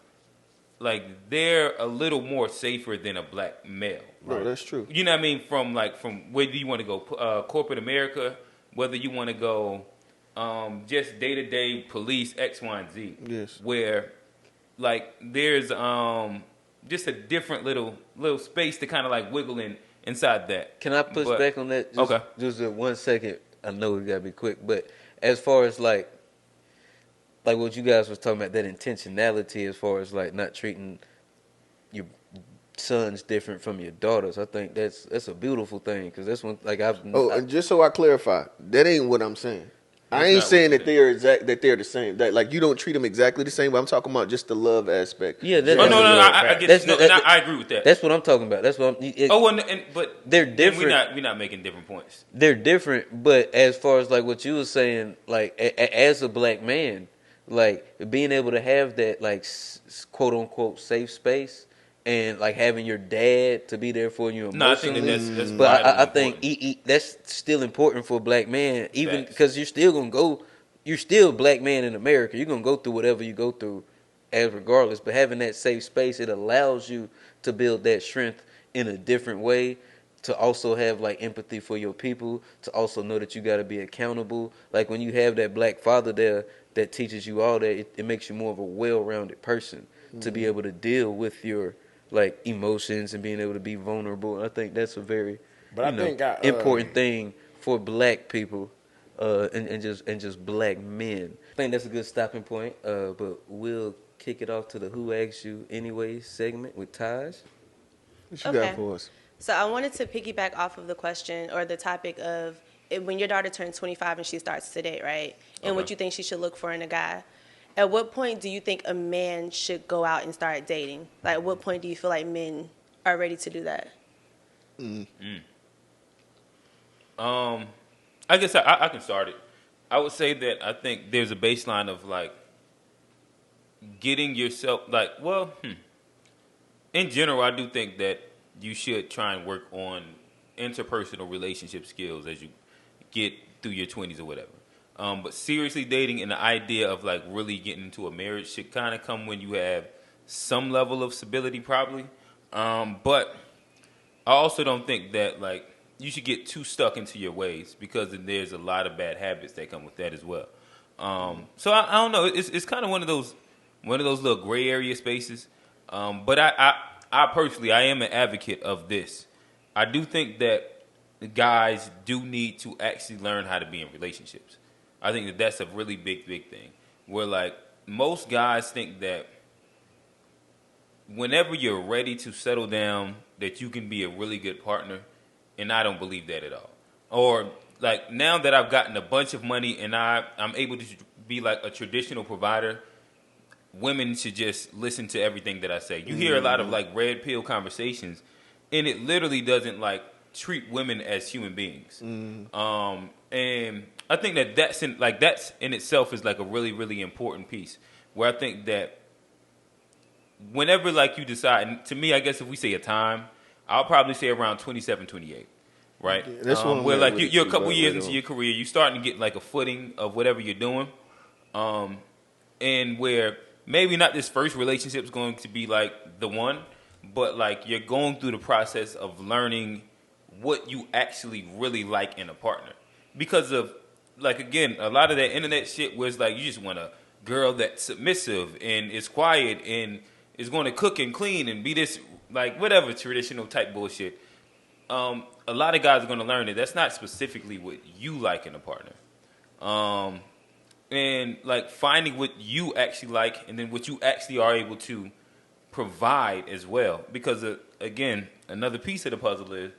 like, they're a little more safer than a black male. Bro, right? That's true. You know what I mean? From whether you want to go corporate America, whether you want to go just day-to-day police X, Y, and Z. Yes. Where, like, there's just a different little space to kind of, like, wiggle inside that. Can I push back on that? Okay. Just 1 second. I know we got to be quick. But as far as, like what you guys was talking about, that intentionality as far as like not treating your sons different from your daughters, I think that's a beautiful thing because that's one like and just so I clarify, that ain't what I'm saying. I ain't saying that they're the same. That like you don't treat them exactly the same. But I'm talking about just the love aspect. Yeah, no, I get I agree with that. That's what I'm talking about. That's what but they're different. We're not making different points. They're different, but as far as like what you were saying, like as a black man. Like being able to have that like quote unquote safe space and like having your dad to be there for you emotionally. No, I think that's but I think that's still important for a black man, even because you're still black man in America. You're gonna go through whatever you go through, as regardless. But having that safe space, it allows you to build that strength in a different way. To also have like empathy for your people. To also know that you got to be accountable. Like when you have that black father there that teaches you all that, it makes you more of a well-rounded person to be able to deal with your like emotions and being able to be vulnerable. I think that's a very important thing for black people and just black men. I think that's a good stopping point. But we'll kick it off to the Who Asked You Anyway segment with Taj. What you got for us? So I wanted to piggyback off of the question or the topic of when your daughter turns 25 and she starts to date, right? And what you think she should look for in a guy. At what point do you think a man should go out and start dating? Like, at what point do you feel like men are ready to do that? I guess I can start it. I would say that I think there's a baseline of like getting yourself in general, I do think that you should try and work on interpersonal relationship skills as you get through your 20s or whatever. But seriously dating and the idea of like really getting into a marriage should kind of come when you have some level of stability, probably. But I also don't think that like you should get too stuck into your ways, because then there's a lot of bad habits that come with that as well. So I don't know. It's kind of one of those little gray area spaces. But I personally, I am an advocate of this. I do think that guys do need to actually learn how to be in relationships. I think that that's a really big thing. Where like most guys think that whenever you're ready to settle down, that you can be a really good partner, and I don't believe that at all. Or like now that I've gotten a bunch of money and I'm able to be like a traditional provider, women should just listen to everything that I say. You hear a lot of like red pill conversations, and it literally doesn't like treat women as human beings. And I think that that's in itself is like a really important piece, where I think that whenever like you decide, and to me, I guess if we say a time, I'll probably say around 27, 28, right? Yeah, that's what I'm where at like with it you're a too, couple right, years right into on. your career, you're starting to get like a footing of whatever you're doing, and where maybe not this first relationship is going to be like the one, but like you're going through the process of learning what you actually really like in a partner, because of like again a lot of that internet shit where it's like you just want a girl that's submissive and is quiet and is going to cook and clean and be this like whatever traditional type bullshit. A lot of guys are going to learn that that's not specifically what you like in a partner. And like finding what you actually like, and then what you actually are able to provide as well. Because again, another piece of the puzzle is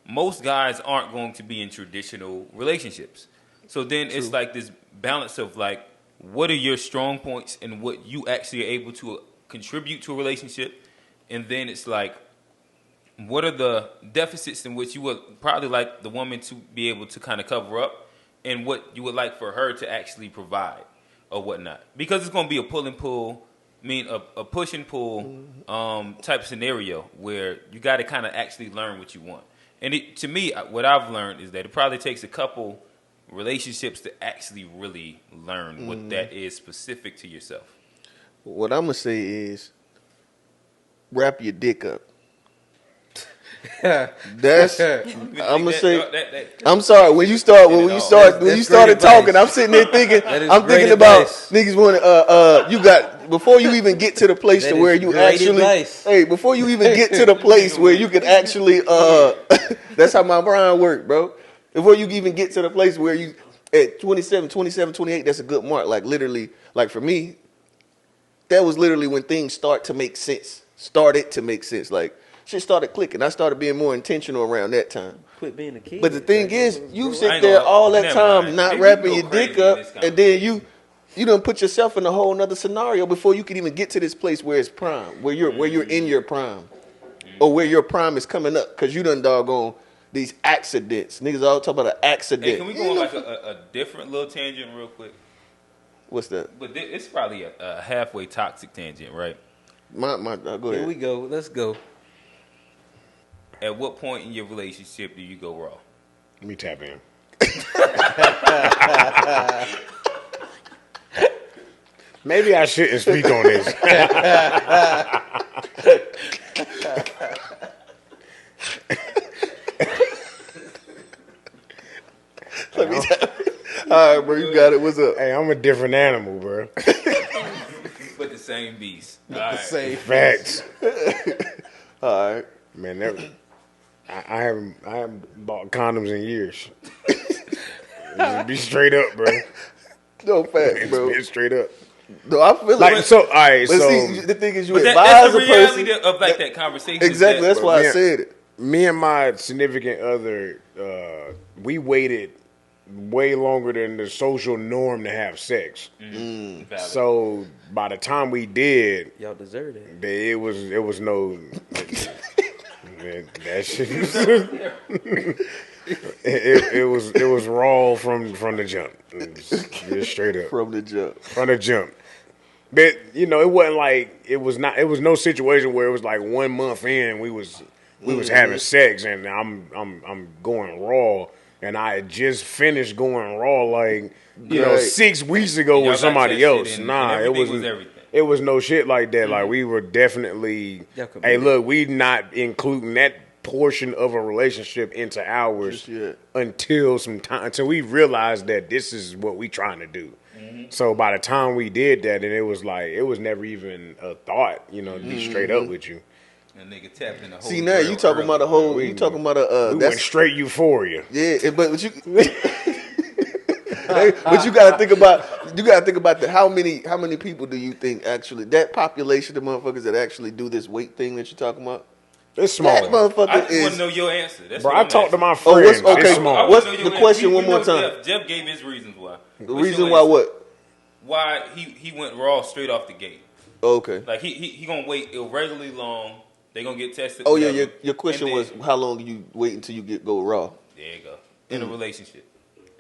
most guys aren't going to be in traditional relationships. So then it's like this balance of like, what are your strong points and what you actually are able to contribute to a relationship, and then it's like, what are the deficits in which you would probably like the woman to be able to kind of cover up, and what you would like for her to actually provide or whatnot. Because it's going to be a pull and pull, a push and pull type scenario where you got to kind of actually learn what you want. And to me, what I've learned is that it probably takes a couple relationships to actually really learn what that is specific to yourself. What I'm gonna say is, wrap your dick up. That's I'm gonna say. I'm sorry. When you started talking, advice. I'm sitting there thinking. That is I'm great thinking about advice. niggas want you got before you even get to the place That to is where you great actually. advice. Hey, before you even get to the place where you can actually. That's how my brain work, bro. Before you even get to the place where you at 27, 28, that's a good mark. Like literally, like for me, that was literally when things started to make sense. Like shit started clicking. I started being more intentional around that time. Quit being a kid. But the thing is, you I sit ain't there gonna- all that never time mind. not Maybe we wrapping go your dick crazy in up, this and then you done put yourself in a whole nother scenario before you can even get to this place where it's prime, where you're in your prime, or where your prime is coming up, because you done doggone these accidents. Niggas all talk about an accident. Hey, can we go on like a different little tangent real quick? What's that? But it's probably a halfway toxic tangent, right? Go Here ahead. we go. Let's go. At what point in your relationship do you go raw? Let me tap in. Maybe I shouldn't speak on this. Let me tell you. All right, bro, you got it. What's up? Hey, I'm a different animal, bro. But the same beast. All right. Facts. All right. Man, I haven't bought condoms in years. Just be straight up, bro. No facts, bro. Be straight up. No, I feel Like it. so, all right. But So see, the thing is, you But advise that's the a person. reality of like that conversation. Exactly. That's why I Yeah. said it. me and my significant other, we waited way longer than the social norm to have sex. Valid. So by the time we did, Y'all deserve it. it was no. Man, that shit. it was raw from the jump. Just straight up From the jump. from the jump. But it wasn't like it was no situation where it was like 1 month in we was having sex and I'm going raw. and I had just finished going raw like you know Right. 6 weeks ago Y'all with got somebody tested else. and Nah, it everything wasn't. was everything. It was no shit like that. Like we were definitely. Y'all Hey, committed. look, we not including that portion of a relationship into ours Just yet. until we realized that this is what we trying to do. So by the time we did that, and it was like it was never even a thought, you know, to be straight up with you. And nigga tapped in the whole. See now you talking about a whole. You talking about a. We That's went straight euphoria. yeah, but you. But you gotta think about how many people do you think actually that population of motherfuckers that actually do this weight thing that you're talking about? It's small. That motherfucker I just want is. to know your answer. That's Bro, what I I'm talked to asking. my Oh, friends. what's- okay, It's small. I wanna What's know the your answer. question We one more know time? Jeff gave his reasons why. The What's reason your why answer? what? Why he went raw straight off the gate. Okay. Like he gonna wait irregularly long. They gonna get tested. Oh yeah, whatever. your question And was then- how long you wait until you go raw? There you go. In a relationship,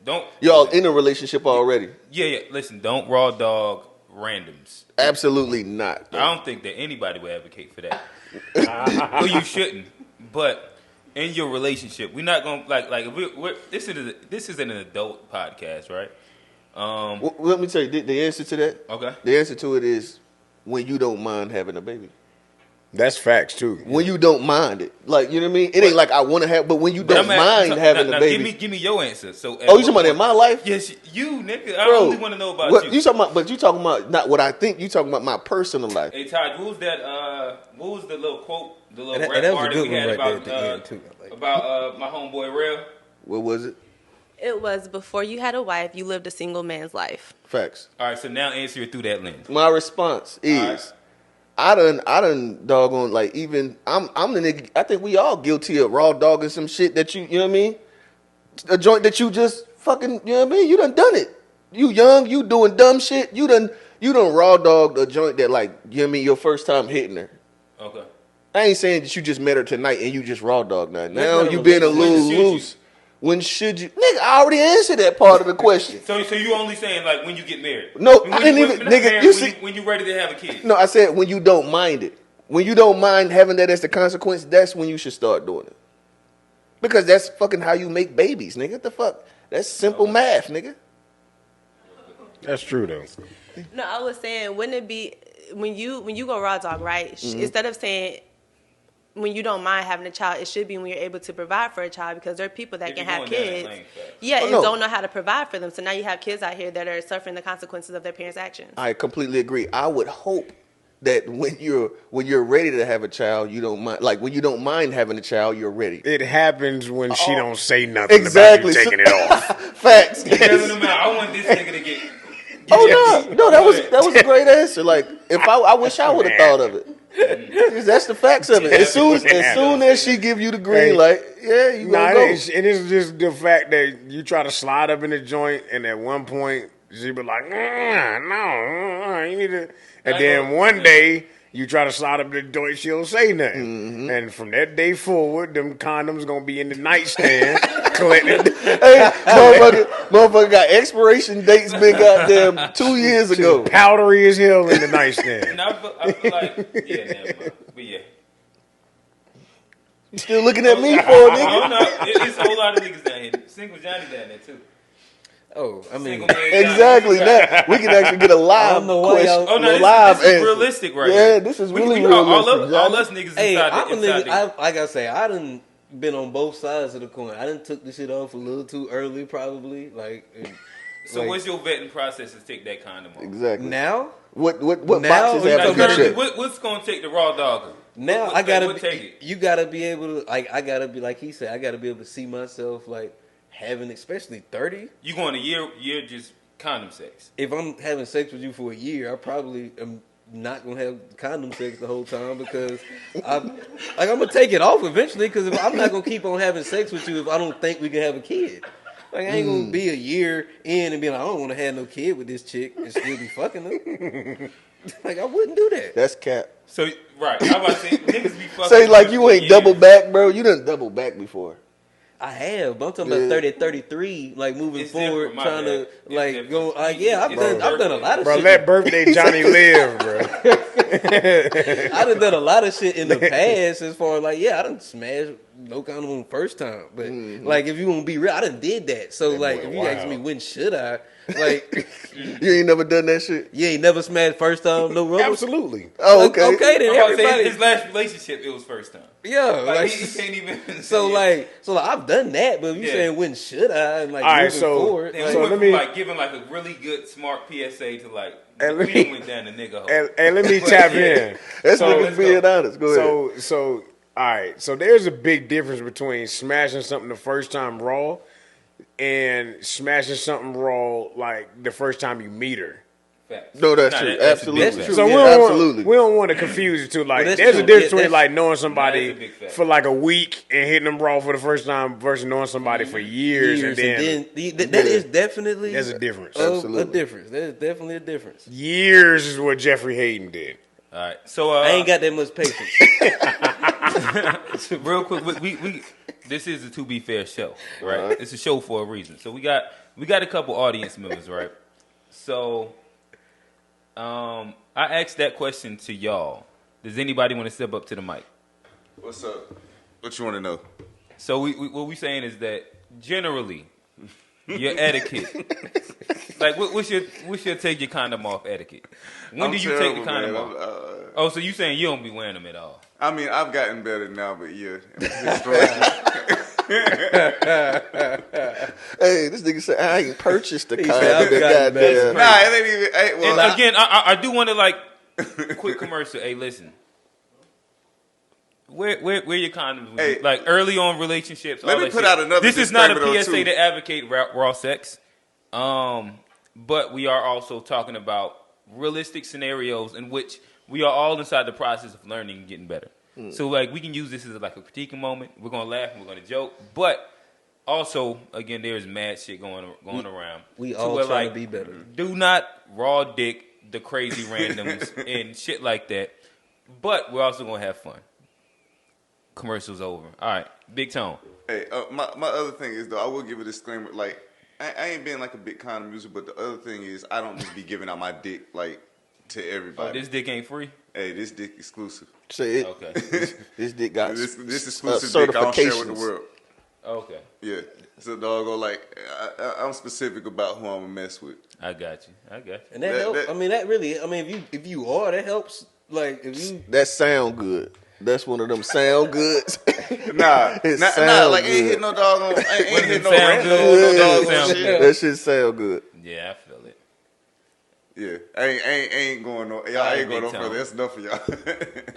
don't Y'all listen. in a relationship already? Yeah. Listen, don't raw dog randoms. Absolutely not. I don't think that anybody would advocate for that. Well, you shouldn't. But in your relationship, we're not gonna like if this is an adult podcast, right? Well, let me tell you the answer to that. Okay. The answer to it is when you don't mind having a baby. That's facts too. When you don't mind it, like you know what I mean. It ain't like I want to have, but when you don't mind having now, a baby. Give me your answer. So, Oh, you talking about in my life? Yes, you nigga. I Bro, only want to know about what, you. you talking about? But you talking about not what I think. You talking about my personal life. Hey Todd, what was that? What was the little quote? The little And rap that was a bar that good we one had right there about at the end, too. I like it. about my homeboy Rail. What was it? It was before you had a wife, you lived a single man's life. Facts. All right, so now answer it through that lens. My response is, Alright. I done doggone like even I'm the nigga. I think we all guilty of raw dogging some shit that you know what I mean. A joint that you just fucking you know what I mean. You done it. You young, you doing dumb shit. You done raw dogged a joint that like you know what I mean. Your first time hitting her. Okay. I ain't saying that you just met her tonight and you just raw dogged nothing. That's Now not a you been a relationship. little When should you? loose. When should you? Nigga, I already answered that part of the question. So you only saying like when you get married? No, When I you- didn't when- even- not nigga, married, you when see- when you ready to have a kid. No, I said when you don't mind it. When you don't mind having that as the consequence, that's when you should start doing it. Because that's fucking how you make babies, nigga. What the fuck? That's simple math, nigga. That's true though. No, I was saying, wouldn't it be when you go raw dog, right? Mm-hmm. Instead of saying when you don't mind having a child, it should be when you're able to provide for a child because there are people that If can you're have going down that kids. lane, facts. Yeah, Oh, and no. don't know how to provide for them. So now you have kids out here that are suffering the consequences of their parents' actions. I completely agree. I would hope that when you're ready to have a child, you don't mind. Like when you don't mind having a child, you're ready. It happens when she don't say nothing Exactly. about you taking it off. Facts. Telling them out, I want this nigga to get. Oh no, that was a great answer. Like if I wish I would have thought of it. That's the facts of it. As soon as she give you the green light, yeah, you Nah, gonna go. it is just the fact that you try to slide up in the joint, and at one point she be like, no, you need to. And then one day you try to slide up in the joint, she don't say nothing. And from that day forward, them condoms gonna be in the nightstand collected. Hey, motherfucker got expiration dates been goddamn 2 years ago. Powdery as hell in the nightstand. And I feel like, yeah, never mind. But yeah. You still looking at me for I nigga? don't know. It's a whole lot of niggas down here. Single Johnny down there too. Oh, I mean, Single man Exactly. Johnny. Now we can actually get a live don't know why question. y'all- Oh no, live this is answer. realistic right Yeah, here. this is We- really we all realistic, all Johnny. us niggas hey, inside I'm a the, inside nigga. Like I say, I done been on both sides of the coin. I done took this shit off a little too early, probably. Like, So like, what's your vetting process to take that condom off? Exactly. now? What Now boxes we have Like, to talking be about- checked? what's gonna take the raw dogger? Now What- I gotta. what take it? You gotta be able to. Like, I gotta be like he said. I gotta be able to see myself like having, especially 30. You going a year just condom sex? If I'm having sex with you for a year, I probably am not gonna have condom sex the whole time because I'm gonna take it off eventually. Because I'm not gonna keep on having sex with you if I don't think we can have a kid. Like I ain't gonna be a year in and be like, I don't want to have no kid with this chick and still be fucking her. Like I wouldn't do that. That's cap. So right, how about say niggas be fucking? Say like you ain't years. double back, bro. You done double back before. I have, but I'm talking about 30 at 33, like moving It's forward, different, my trying bad. to It's like different. go. Like, yeah, I've It's done a lot of Bro, shit. let birthday Johnny live, bro. I done a lot of shit in the past as far as like, yeah, I done smashed no condom first time. But like, if you want to be real, I done did that. So like, boy, if you wow. ask me when should I, like, You ain't never done that shit? you ain't never smashed first time, no rubber. Absolutely. Oh, okay. Okay, then I'm about to say everybody. his last relationship, it was first time. Yeah, Like, like, he can't even. so like I've done that. But if you Yeah. saying when should I, and like All right, moving so- forward, And like, we So went let from me- like giving like a really good smart PSA to like And we let me- done went down the nigga hole. And let me tap in. That's So- niggas being honest. Go ahead. So, all right. So there's a big difference between smashing something the first time raw and smashing something raw like the first time you meet her. Facts. No, that's Nah, true. that's a Absolutely. big That's fact. true. So Yeah, absolutely. we don't want to confuse the two. Like, that's there's true. a difference Yeah, between like knowing That's somebody a big fact. for like a week and hitting them raw for the first time versus knowing somebody for years, and then that is definitely there's a difference. A Absolutely. difference. There's definitely a difference. Years is what Jeffrey Hayden did. All right. So I ain't got that much patience. real quick, we this is a To Be Fair show, right? It's a show for a reason. So we got a couple audience members, right? So I asked that question to y'all. Does anybody want to step up to the mic? What's up? What you want to know? So what we saying is that generally your etiquette, like what's your take your condom off etiquette? When I'm do you take terrible, the condom man. off? Oh, so you saying you don't be wearing them at all? I mean, I've gotten better now, but yeah. Historically, Hey, this nigga said I ain't purchased the said, condom. "I've gotten better." Goddamn. nah, it ain't even. Well, And again, I do want to like quick commercial. Hey, listen. Where your condoms? When Hey, you, like early on relationships. let all me that put shit. out another This is not a disclaimer, though, PSA too. to advocate raw sex, but we are also talking about realistic scenarios in which we are all inside the process of learning and getting better. So like we can use this as like a critiquing moment. We're gonna laugh and we're gonna joke, but also again there's mad shit going around. We To all where, trying like, to be better. Do not raw dick the crazy randoms and shit like that. But we're also gonna have fun. Commercials over. All right, Big Tone. hey, my other thing is though, I will give a disclaimer. Like, I ain't been like a big condom user, but the other thing is, I don't just be giving out my dick like to Oh, everybody. this dick ain't free. Hey, this dick exclusive. Say it. Okay. This dick got This exclusive dick I don't share with the certifications. world. Okay. Yeah. So doggo, like I'm specific about who I'm gonna mess with. I got you. And that That- helps. that- I mean, that really. I mean, if you are, that helps. Like if you. That sound good. That's one of them sound goods. Nah, It nah, sound like ain't good. hit no dog on, ain't What hit does no it sound random, good? no It dog sound on good. shit. That shit sound good. Yeah, I feel it. Yeah, I ain't going no. Y'all Alright, ain't going no Big Tone. further. That's enough for y'all.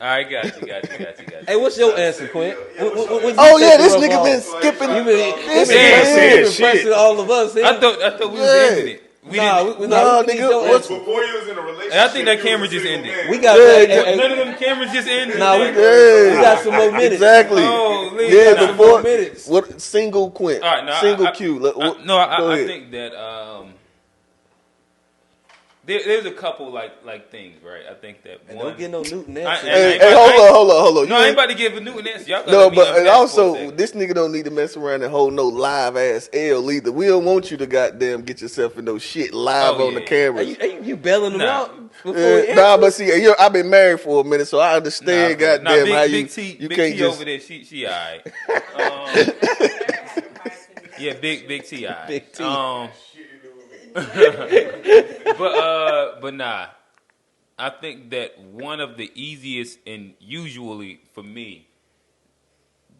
All right, got you. Hey, what's your answer, Quint? Oh yeah, this nigga been skipping. You been, This been nigga said shit. pressing all of us. I thought we was Yeah. ending it. We Nah, didn't. we Nah, need nigga, your what's- answer. Before you was in a relationship, And I think that you camera was a just single ended. man. We got. Yeah, hey, yeah. hey, None of them cameras just ended. Nah, we Yeah. got some more minutes. Exactly. Oh, Lee, Yeah, got some before more minutes. what single Quint? All right, no, single I- Q. I Go ahead. think that there's a couple like things, right? I think that And one. don't get no Newton I- answer. and- Hey, ain't- hey, I hold on. No, You I ain't ain't- about to give a Newton answer. Y'all gotta No, let me but unpack and for a also second. this nigga don't need to mess around and hold no live ass L either. We don't want you to goddamn get yourself in no shit live Oh, on the yeah. camera. You bailing them Nah. out before we Nah, answer? but see, I've been married for a minute, so I understand. Nah, Goddamn, Big, how Big T, you Big can't T just. over there. She alright. Yeah, Big T alright. Big T. But nah. I think that one of the easiest and usually for me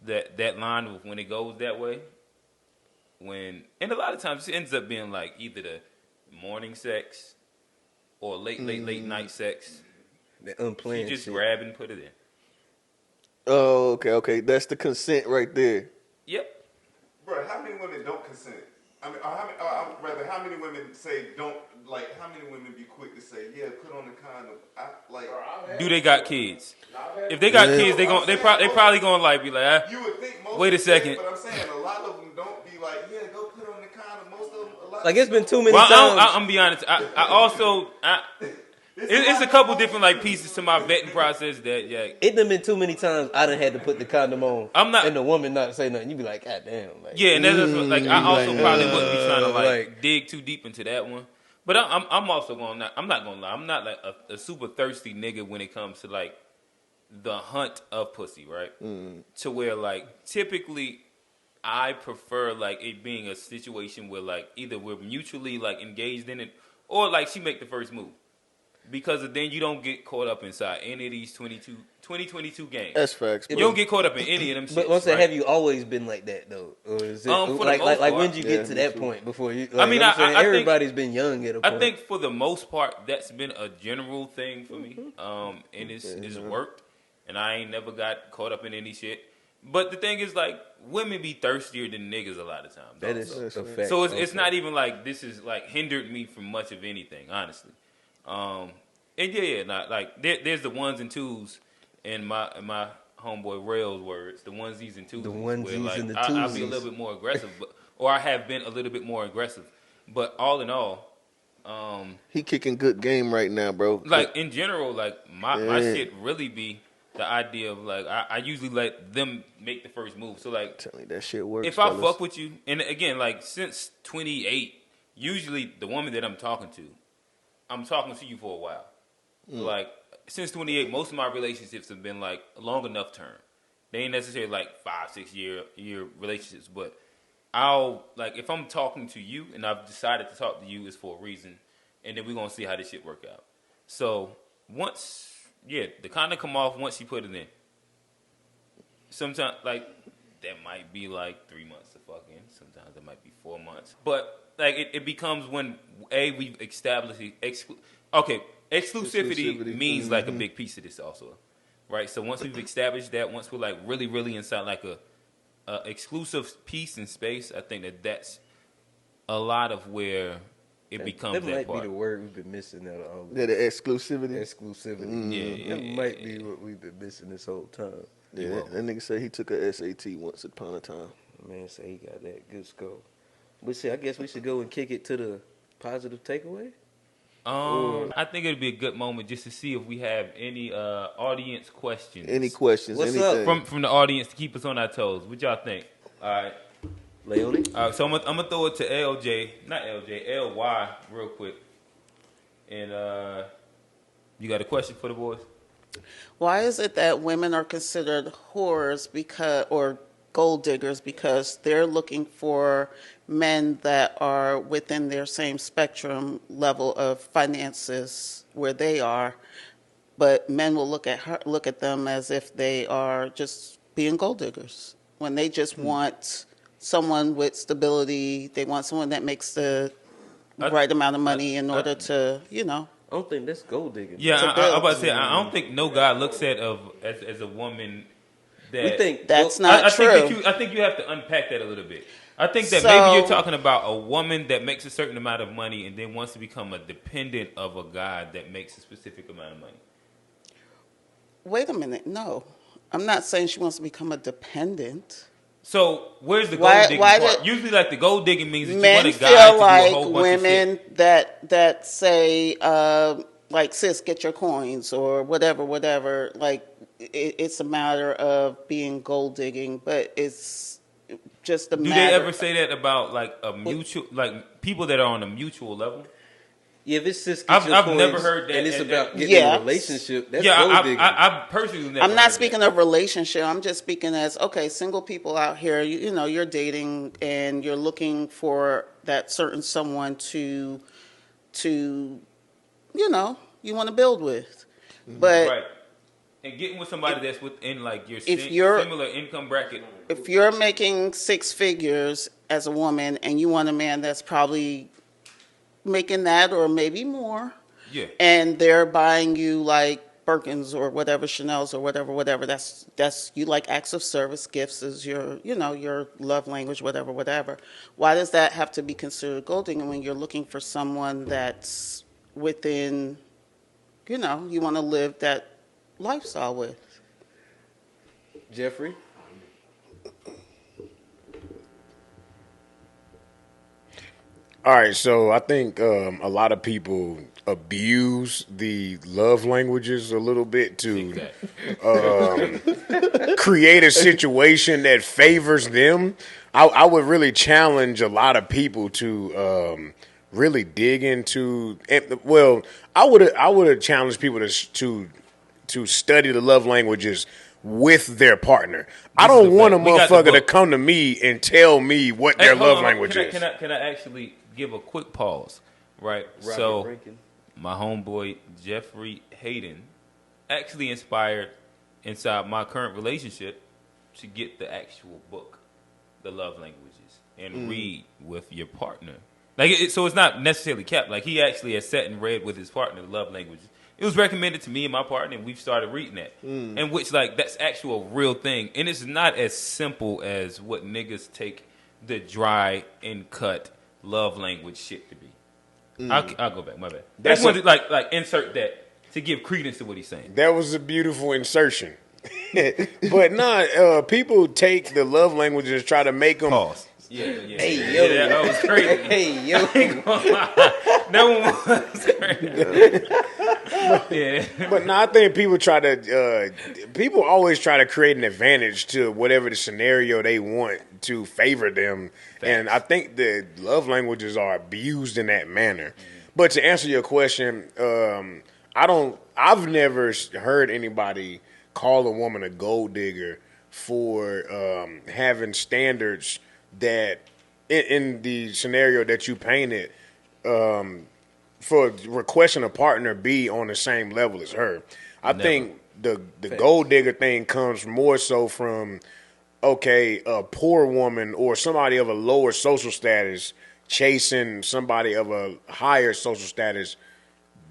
that line of when it goes that way, and a lot of times it ends up being like either the morning sex or late night sex. The You unplanned just shit. grab and put it in. Oh, okay. That's the consent right there. Yep. Bro, how many women don't consent? I mean, how many women say don't? Like, how many women be quick to say, yeah, put on the condom? Do they got kids? If they got kids, they probably gonna like be like, You would think most. Wait a of them, second. but I'm saying a lot of them don't be like, yeah, go put on the condom. Most of them, a lot. Like it's been too many well, times. I'm be honest. I also It's a couple different like pieces to my vetting process that It done been too many times I done had to put the condom on. I'm not- and the woman not say nothing. You be like, God damn. Like, yeah, and that's what, like I also probably wouldn't be trying to like- dig too deep into that one. But I'm also I'm not gonna lie. I'm not like a super thirsty nigga when it comes to like the hunt of pussy, right? To where like typically I prefer like it being a situation where like either we're mutually like engaged in it or like she make the first move. Because then you don't get caught up inside any of these 2022 games. That's facts. You don't get caught up in any of them shit. But once have you always been like that though, or is it For the like most when part, did you get to that point before you? Like, I mean, I'm saying, I think everybody's been young at a point. I think for the most part, that's been a general thing for me, and it's worked, and I ain't never got caught up in any shit. But the thing is, like, women be thirstier than niggas a lot of times. That is a fact. So it's not even like this is like hindered me from much of anything, honestly. And not like there's the ones and twos in my homeboy Rail's words, the onesies and twos. The onesies where, like, and the I'll be a twosies. little bit more aggressive, or I have been a little bit more aggressive. But all in all, He kicking good game right now, bro. like in general, like my shit really be the idea of like I usually let them make the first move. So like, Tell me that shit works. if I fellas. fuck with you, and again, like since 28, usually the woman that I'm talking to you for a while. Like since 28, most of my relationships have been like long enough term. They ain't necessarily like 5-6 year relationships, but I'll like if I'm talking to you and I've decided to talk to you is for a reason, and then we're gonna see how this shit work out. So once the condom come off once you put it in. Sometimes like that might be like 3 months to fuck in. Sometimes it might be 4 months. But like it becomes when we've established exclusivity means like a big piece of this also, right? So once we've established that, once we're like really, really inside like a exclusive piece in space, I think that's a lot of where it becomes that might part. be the word we've been missing out of all of Yeah, the exclusivity. Exclusivity. That might be what we've been missing this whole time. Yeah, that nigga said he took a SAT once upon a time. Man, say he got that good score. But see, I guess we should go and kick it to the positive takeaway. I think it'd be a good moment just to see if we have any audience questions. Any questions? What's anything. up? from the audience to keep us on our toes. What y'all think? All right. Leone? All right, so I'm gonna throw it to LY real quick. And you got a question for the boys? Why is it that women are considered whores or gold diggers because they're looking for men that are within their same spectrum level of finances where they are, but men will look at them as if they are just being gold diggers when they just want someone with stability. They want someone that makes the right amount of money in order to, I don't think that's gold digging. Yeah, I'm about to say I don't think no guy looks at as a woman that We think That's not true. I think you have to unpack that a little bit. I think that So- maybe you're talking about a woman that makes a certain amount of money and then wants to become a dependent of a guy that makes a specific amount of money. Wait a minute. No, I'm not saying she wants to become a dependent. So where's the gold Why- digging why part? did- Usually, like the gold digging means that you Men want a guy feel to do like a whole bunch of women shit. that say, like, sis, get your coins or whatever. Like, it's a matter of being gold digging, but it's just a Do matter. they ever say that about like a mutual, like people that are on a mutual level? Yeah, if it's just I've never heard that, and it's and about that- getting in Yeah. a relationship. That's Yeah, gold digging. I personally never. I'm heard not speaking that. of relationship. I'm just speaking as, okay, single people out here, you know, you're dating and you're looking for that certain someone to you know, you want to build with. But Right. And getting with somebody that's within like your If you're- similar income bracket. if you're making six figures as a woman and you want a man that's probably making that or maybe more, Yeah. and they're buying you like Birkins or whatever, Chanel's or whatever, that's you like acts of service, gifts is your, you know, your love language, whatever. Why does that have to be considered gold digging when you're looking for someone that's within, you know, you want to live that lifestyle with? Jeffrey? All right, so I think a lot of people abuse the love languages a little bit to create a situation that favors them. I would really challenge a lot of people to really dig into. Well, I would have challenged people to study the love languages with their partner. I This is don't a want a fact. We got the motherfucker to book. come to me and tell me what their Hold love on, language can I, is. can I actually give a quick pause? Right. Robert So Rankin. my homeboy Jeffrey Hayden actually inspired inside my current relationship to get the actual book, The Love Languages, and read with your partner. Like, so it's not necessarily kept. Like, he actually has sat and read with his partner, The Love Languages. It was recommended to me and my partner, and we've started reading that. And which, like, that's actual real thing. And it's not as simple as what niggas take the dry and cut love language shit to be. I'll go back. My bad. I That's just wanted to like insert that to give credence to what he's saying. That was a beautiful insertion. But nah, people take the love languages and try to make them. Pause. Yeah. Hey, yo. Yeah, that was crazy. Hey, yo. That one was crazy. Yeah. But no, I think people try to. People always try to create an advantage to whatever the scenario they want to favor them, and I think the love languages are abused in that manner. But to answer your question, I've never heard anybody call a woman a gold digger for having standards that, in the scenario that you painted, for requesting a partner be on the same level as her. I think the gold digger thing comes more so from, okay, a poor woman or somebody of a lower social status chasing somebody of a higher social status,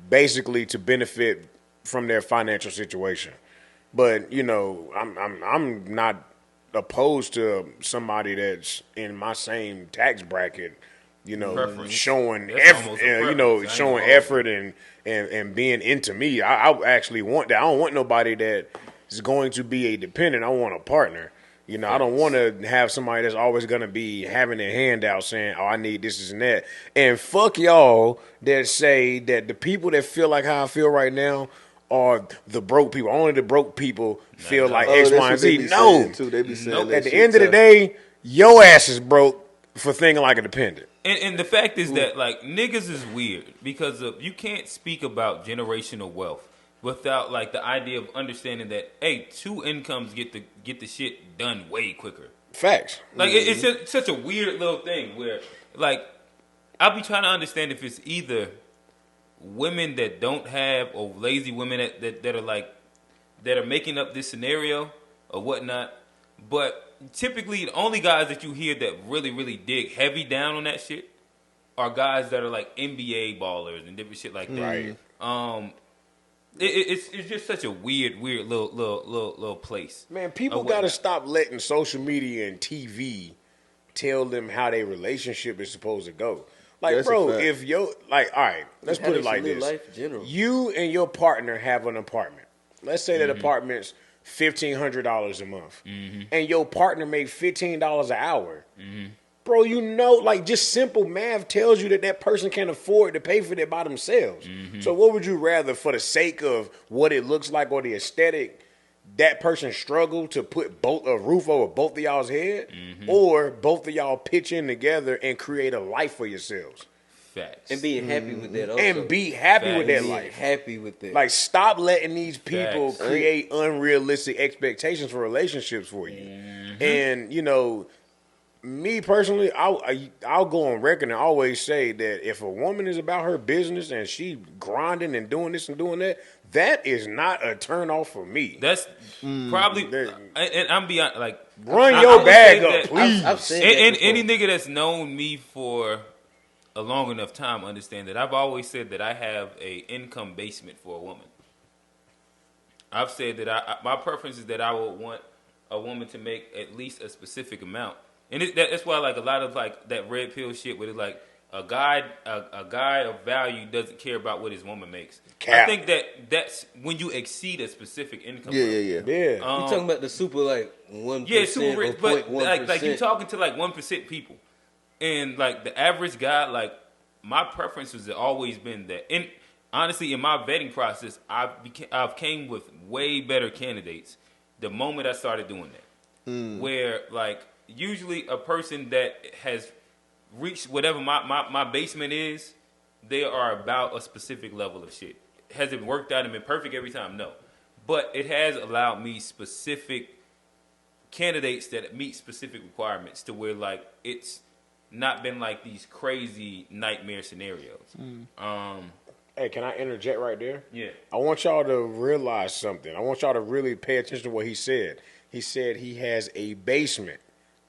basically to benefit from their financial situation. But you know, I'm not opposed to somebody that's in my same tax bracket, you know, Preference. showing That's effort, almost a you know, preference. I ain't showing gonna hold effort and being into me. I actually want that. I don't want nobody that is going to be a dependent. I want a partner. You know, I don't want to have somebody that's always going to be having their hand out saying, oh, I need this and that. And fuck y'all that say that the people that feel like how I feel right now are the broke people. Only the broke people feel like X, Y, and Z. No. They be saying No. that At the shit end of the tough. day, your ass is broke for thinking like a dependent. And the fact is that, like, niggas is weird because you can't speak about generational wealth without, like, the idea of understanding that, hey, two incomes get the shit done way quicker. Facts. Like, it's just such a weird little thing where, like, I'll be trying to understand if it's either women that don't have or lazy women that are, like, that are making up this scenario or whatnot. But typically, the only guys that you hear that really, really dig heavy down on that shit are guys that are like NBA ballers and different shit like that. Right. It's just such a weird little place. Man, people Or got to whatnot. stop letting social media and TV tell them how their relationship is supposed to go. Like, That's a bro, fact. if all right, let's How put they it like should live this. life general. You and your partner have an apartment. Let's say that apartment's $1,500 a month. And your partner makes $15 an hour. Bro, you know, like, just simple math tells you that that person can afford to pay for that by themselves. So what would you rather, for the sake of what it looks like or the aesthetic, that person struggle to put a roof over both of y'all's head, or both of y'all pitch in together and create a life for yourselves? Facts. And being happy with that also. And be happy with that Being life. happy with that. Like, stop letting these people Facts. create unrealistic expectations for relationships for you. And, you know, me personally, I'll go on record and always say that if a woman is about her business and she grinding and doing this and doing that, that is not a turn off for me. That's probably, that- and I'm beyond, like, Run I your would bag say up, that- please. I've said And that any before. nigga that's known me for a long enough time understand that I've always said that I have a income basement for a woman. I've said that my preference is that I would want a woman to make at least a specific amount, and that's why, like, a lot of, like, that red pill shit where it's like a guy of value doesn't care about what his woman makes. Cap. I think that's when you exceed a specific income. Yeah, level. yeah. Yeah. You talking about the super, like, 1% Yeah, super or rich, but 0.1%. like you talking to like 1% people. And like the average guy, like my preference has always been that. And honestly, in my vetting process, I've came with way better candidates the moment I started doing that. Where like usually a person that has reached whatever my basement is, they are about a specific level of shit. Has it worked out and been perfect every time? No. But it has allowed me specific candidates that meet specific requirements to where like it's not been like these crazy nightmare scenarios. Hey, can I interject right there? Yeah. I want y'all to realize something. I want y'all to really pay attention to what he said. He said he has a basement,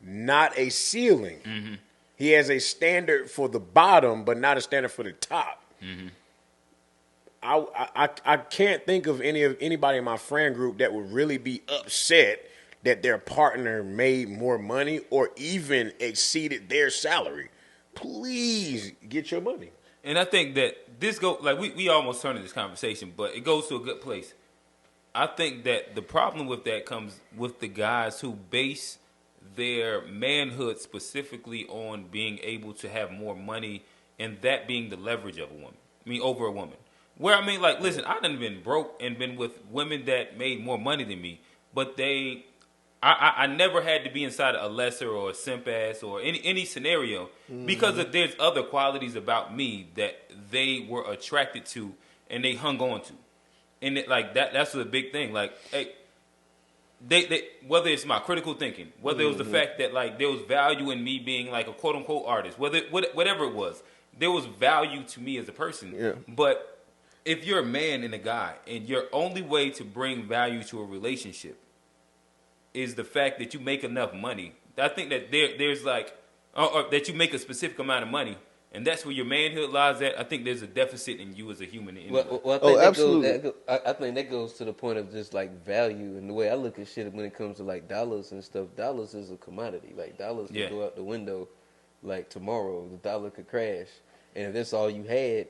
not a ceiling. Mm-hmm. He has a standard for the bottom, but not a standard for the top. Mm-hmm. I can't think of anybody in my friend group that would really be upset that their partner made more money or even exceeded their salary. Please get your money. And I think that this we almost turned this conversation, but it goes to a good place. I think that the problem with that comes with the guys who base their manhood specifically on being able to have more money and that being the leverage of a woman. Over a woman. Where listen, I done been broke and been with women that made more money than me, but I never had to be inside a lesser or a simp ass or any scenario because there's other qualities about me that they were attracted to and they hung on to. And that's a big thing. Like, hey, they whether it's my critical thinking, whether it was the fact that like there was value in me being like a quote unquote artist, whatever it was, there was value to me as a person. Yeah. But if you're a man and a guy and your only way to bring value to a relationship is the fact that you make enough money, I think that there's like, or that you make a specific amount of money, and that's where your manhood lies at. I think there's a deficit in you as a human. Well, I think absolutely. I think that goes to the point of just like value and the way I look at shit when it comes to like dollars and stuff. Dollars is a commodity. Like dollars can go out the window like tomorrow. The dollar could crash, and if that's all you had,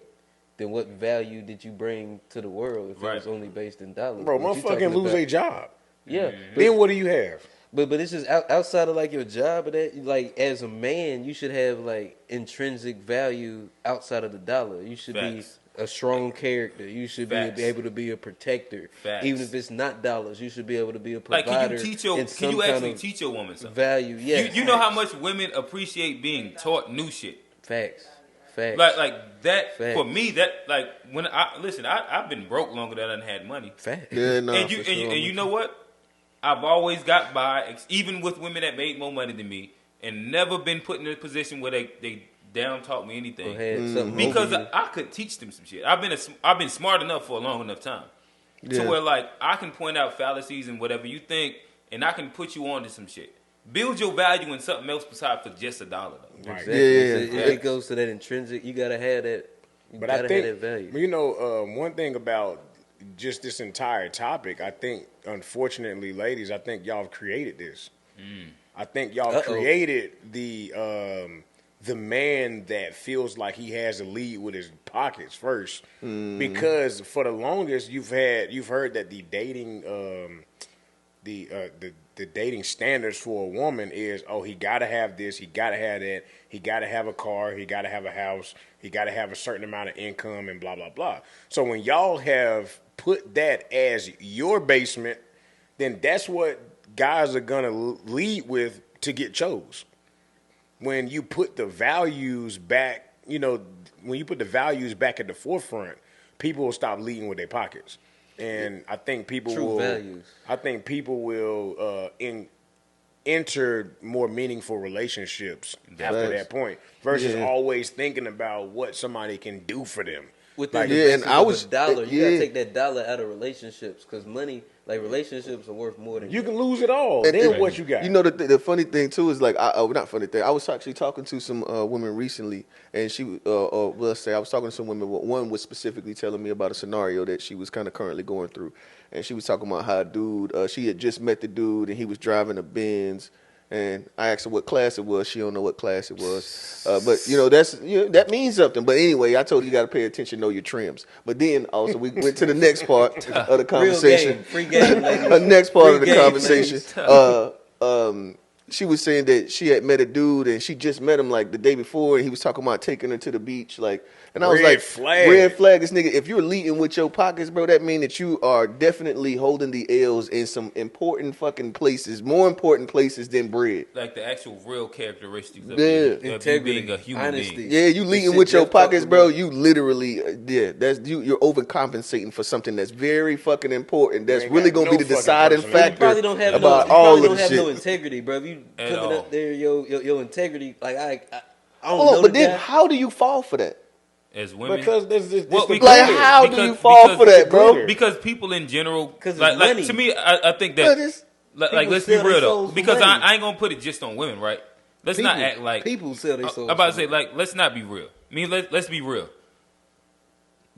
then what value did you bring to the world if it was only based in dollars? Bro, motherfucking lose a job. Yeah. Then what do you have? But it's just outside of like your job or that, like as a man, you should have like intrinsic value outside of the dollar. You should be a strong character. You should be able to be a protector. Even if it's not dollars, you should be able to be a provider. Like, can you actually teach your woman something? Value, yeah. You know how much women appreciate being taught new shit. Facts. Like that for me. That like when I've been broke longer than I done had money. Facts. Yeah, no, and you know what? I've always got by, even with women that made more money than me, and never been put in a position where they down taught me anything because I could teach them some shit. I've been smart enough for a long enough time to where like I can point out fallacies and whatever you think, and I can put you on to some shit. Build your value in something else besides for just $1 though. Exactly. It goes to that intrinsic. You gotta have that. But I think have that value. You know, one thing about just this entire topic, I think, unfortunately, ladies, I think y'all have created this. I think y'all created the man that feels like he has to lead with his pockets first, because for the longest you've heard that the dating the dating standards for a woman is, he got to have this, he got to have that, he got to have a car, he got to have a house, he got to have a certain amount of income, and blah, blah, blah. So when y'all have put that as your basement, then that's what guys are going to lead with to get chose. When you put the values back, when you put the values back at the forefront, people will stop leading with their pockets. And I think people will enter more meaningful relationships after that point versus always thinking about what somebody can do for them. With and I was dollar. You gotta take that dollar out of relationships because money, like relationships, are worth more than you can lose it all. And then what you got? You know the funny thing too is like not funny thing. I was actually talking to some women recently, and she let's say I was talking to some women. One was specifically telling me about a scenario that she was kind of currently going through, and she was talking about how a dude she had just met the dude and he was driving a Benz. And I asked her what class it was. She don't know what class it was. But, that means something. But anyway, I told her you got to pay attention, know your trims. But then also we went to the next part of the conversation. Free game, ladies. The next part of the conversation. she was saying that she had met a dude and she just met him like the day before, and he was talking about taking her to the beach, like. And I was Red like, flag. red flag, this nigga. If you're leading with your pockets, bro, that mean that you are definitely holding the L's in some important fucking places, more important places than bread. Like the actual real characteristics of, Yeah. of you Integrity, being a human honesty. being. Yeah, you This leading shit with your Jeff talked pockets, bro. about. You literally, that's you're overcompensating for something that's very fucking important. That's ain't really got gonna no be the fucking deciding personality. You factor probably don't have about no, you all probably of don't the have shit. no integrity, bro. If you At putting all. up there your integrity, like I don't Hold know on, but the then guy. how do you fall for that? As women, Because there's this. Well, the because- Like, glitter. how do you fall for that, bro? glitter. because people in general, 'Cause it's like money. to me, I think But that it's- like people let's be sell their real though, souls for because money. I ain't gonna put it just on women, right? Let's not People- act like people sell their souls I'm about to for say money. like let's not be real. I mean let's be real.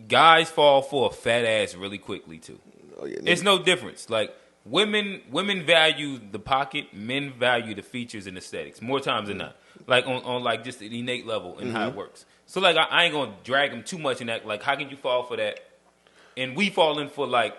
Guys fall for a fat ass really quickly too. Oh, yeah, It's no difference. Like women value the pocket, men value the features and aesthetics more times than not. Like on like just an innate level and how it works. So like I ain't gonna drag them too much in that. Like how can you fall for that? And we fall in for like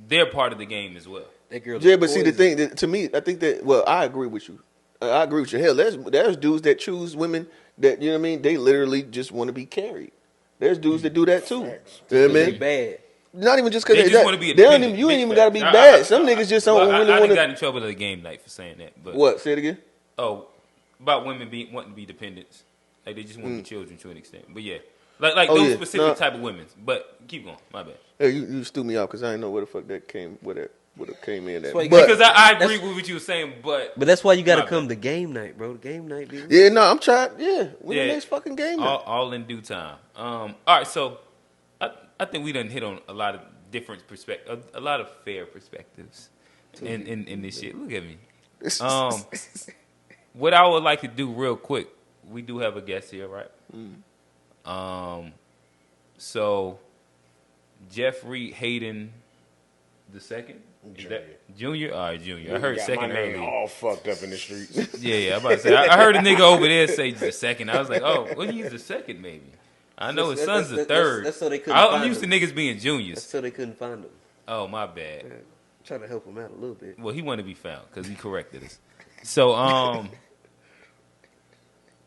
their part of the game as well. That girl is Yeah, but see the poison. thing that, to me, I think that I agree with you. I agree with you. Hell, there's dudes that choose women that, you know what I mean, they literally just want to be carried. There's dudes that do that too. Facts. You know what I They mean? bad. Not even just because They they, just that, want to be they don't independent. even, you ain't Big even got to be facts. bad. Some niggas just don't Well, really I want done got to. in trouble at the game night for saying that. But What? Say it again. Oh, about women wanting to be dependents. Like they just want to be children to an extent. But yeah, like Oh, those yeah. specific No. type of women. But keep going. My bad. Hey, you threw me off because I didn't know where the fuck that came. Where that would have came in at. That's why you But Because I agree that's- with what you were saying, but But that's why you got to My come bad. to game night, bro. The game night, dude. yeah, no, I'm trying. Yeah, when Yeah. the next fucking game? now? all in due time. All right, so I think we done hit on a lot of different perspectives, a lot of fair perspectives in this shit. Look at me. What I would like to do real quick, we do have a guest here, right? So Jeffrey Hayden the second, Junior. All right, Junior. I heard Got second my name earlier. all fucked up in the streets. Yeah, I'm about to say. I heard a nigga over there say the second. I was like, oh, well, he's the second maybe. I know his That's- son's the that's- third. that's so they couldn't I'm find used to him. niggas being That's juniors. so they couldn't find him. Oh, my bad. I'm trying to help him out a little bit. Well, he wanted to be found because he corrected us. So,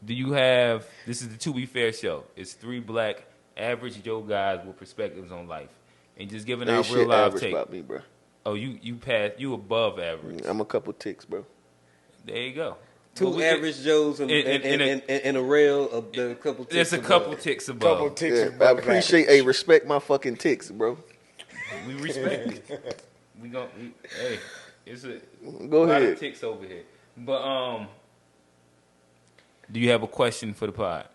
do you have? This is the To Be Fair show. It's 3 black average Joe guys with perspectives on life, and just giving Ain't out real shit live average take. about me, bro. Oh, you passed. You above average. I'm a couple ticks, bro. There you go. Two But we- average Joes and in a rail of the couple. There's a ticks couple above. ticks above. Couple ticks Yeah, above I appreciate. average. Hey, respect my fucking ticks, bro. We respect it. Hey, it's a Go lot ahead. of ticks over here. But do you have a question for the pod?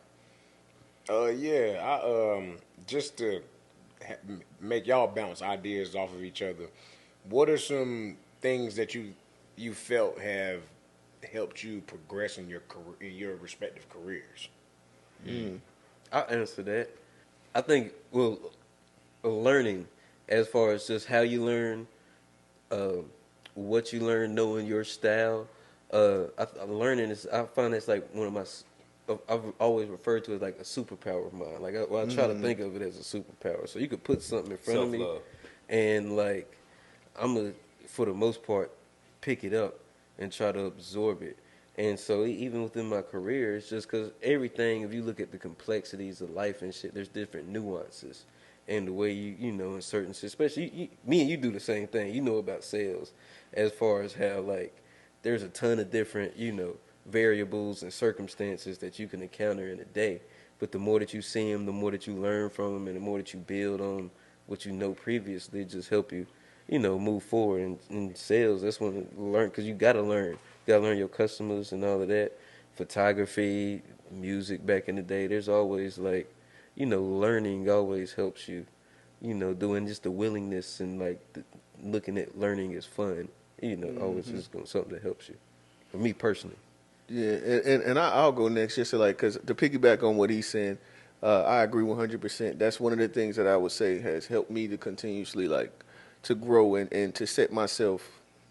Yeah, I just to make y'all bounce ideas off of each other. What are some things that you felt have helped you progress in your career, in your respective careers? I'll answer that. I think learning, as far as just how you learn, what you learn, knowing your style. Learning is, I find it's like one of my. I've always referred to it like a superpower of mine. Like I try to think of it as a superpower. So you could put something in front of me, Self-love. and like I'm gonna, for the most part, pick it up and try to absorb it. And so even within my career, it's just because everything, if you look at the complexities of life and shit, there's different nuances. And the way you know, in certain, especially me and you do the same thing. You know about sales, as far as how like there's a ton of different variables and circumstances that you can encounter in a day. But the more that you see them, the more that you learn from them, and the more that you build on what you know previously, it just help you, move forward in sales. That's when you learn, because you got to learn. You got to learn your customers and all of that. Photography, music back in the day, there's always like, learning always helps you, doing just the willingness and like looking at learning as fun, always just something that helps you. For me personally. Yeah, and I'll go next just to because to piggyback on what he's saying, I agree 100%. That's one of the things that I would say has helped me to continuously to grow and to set myself,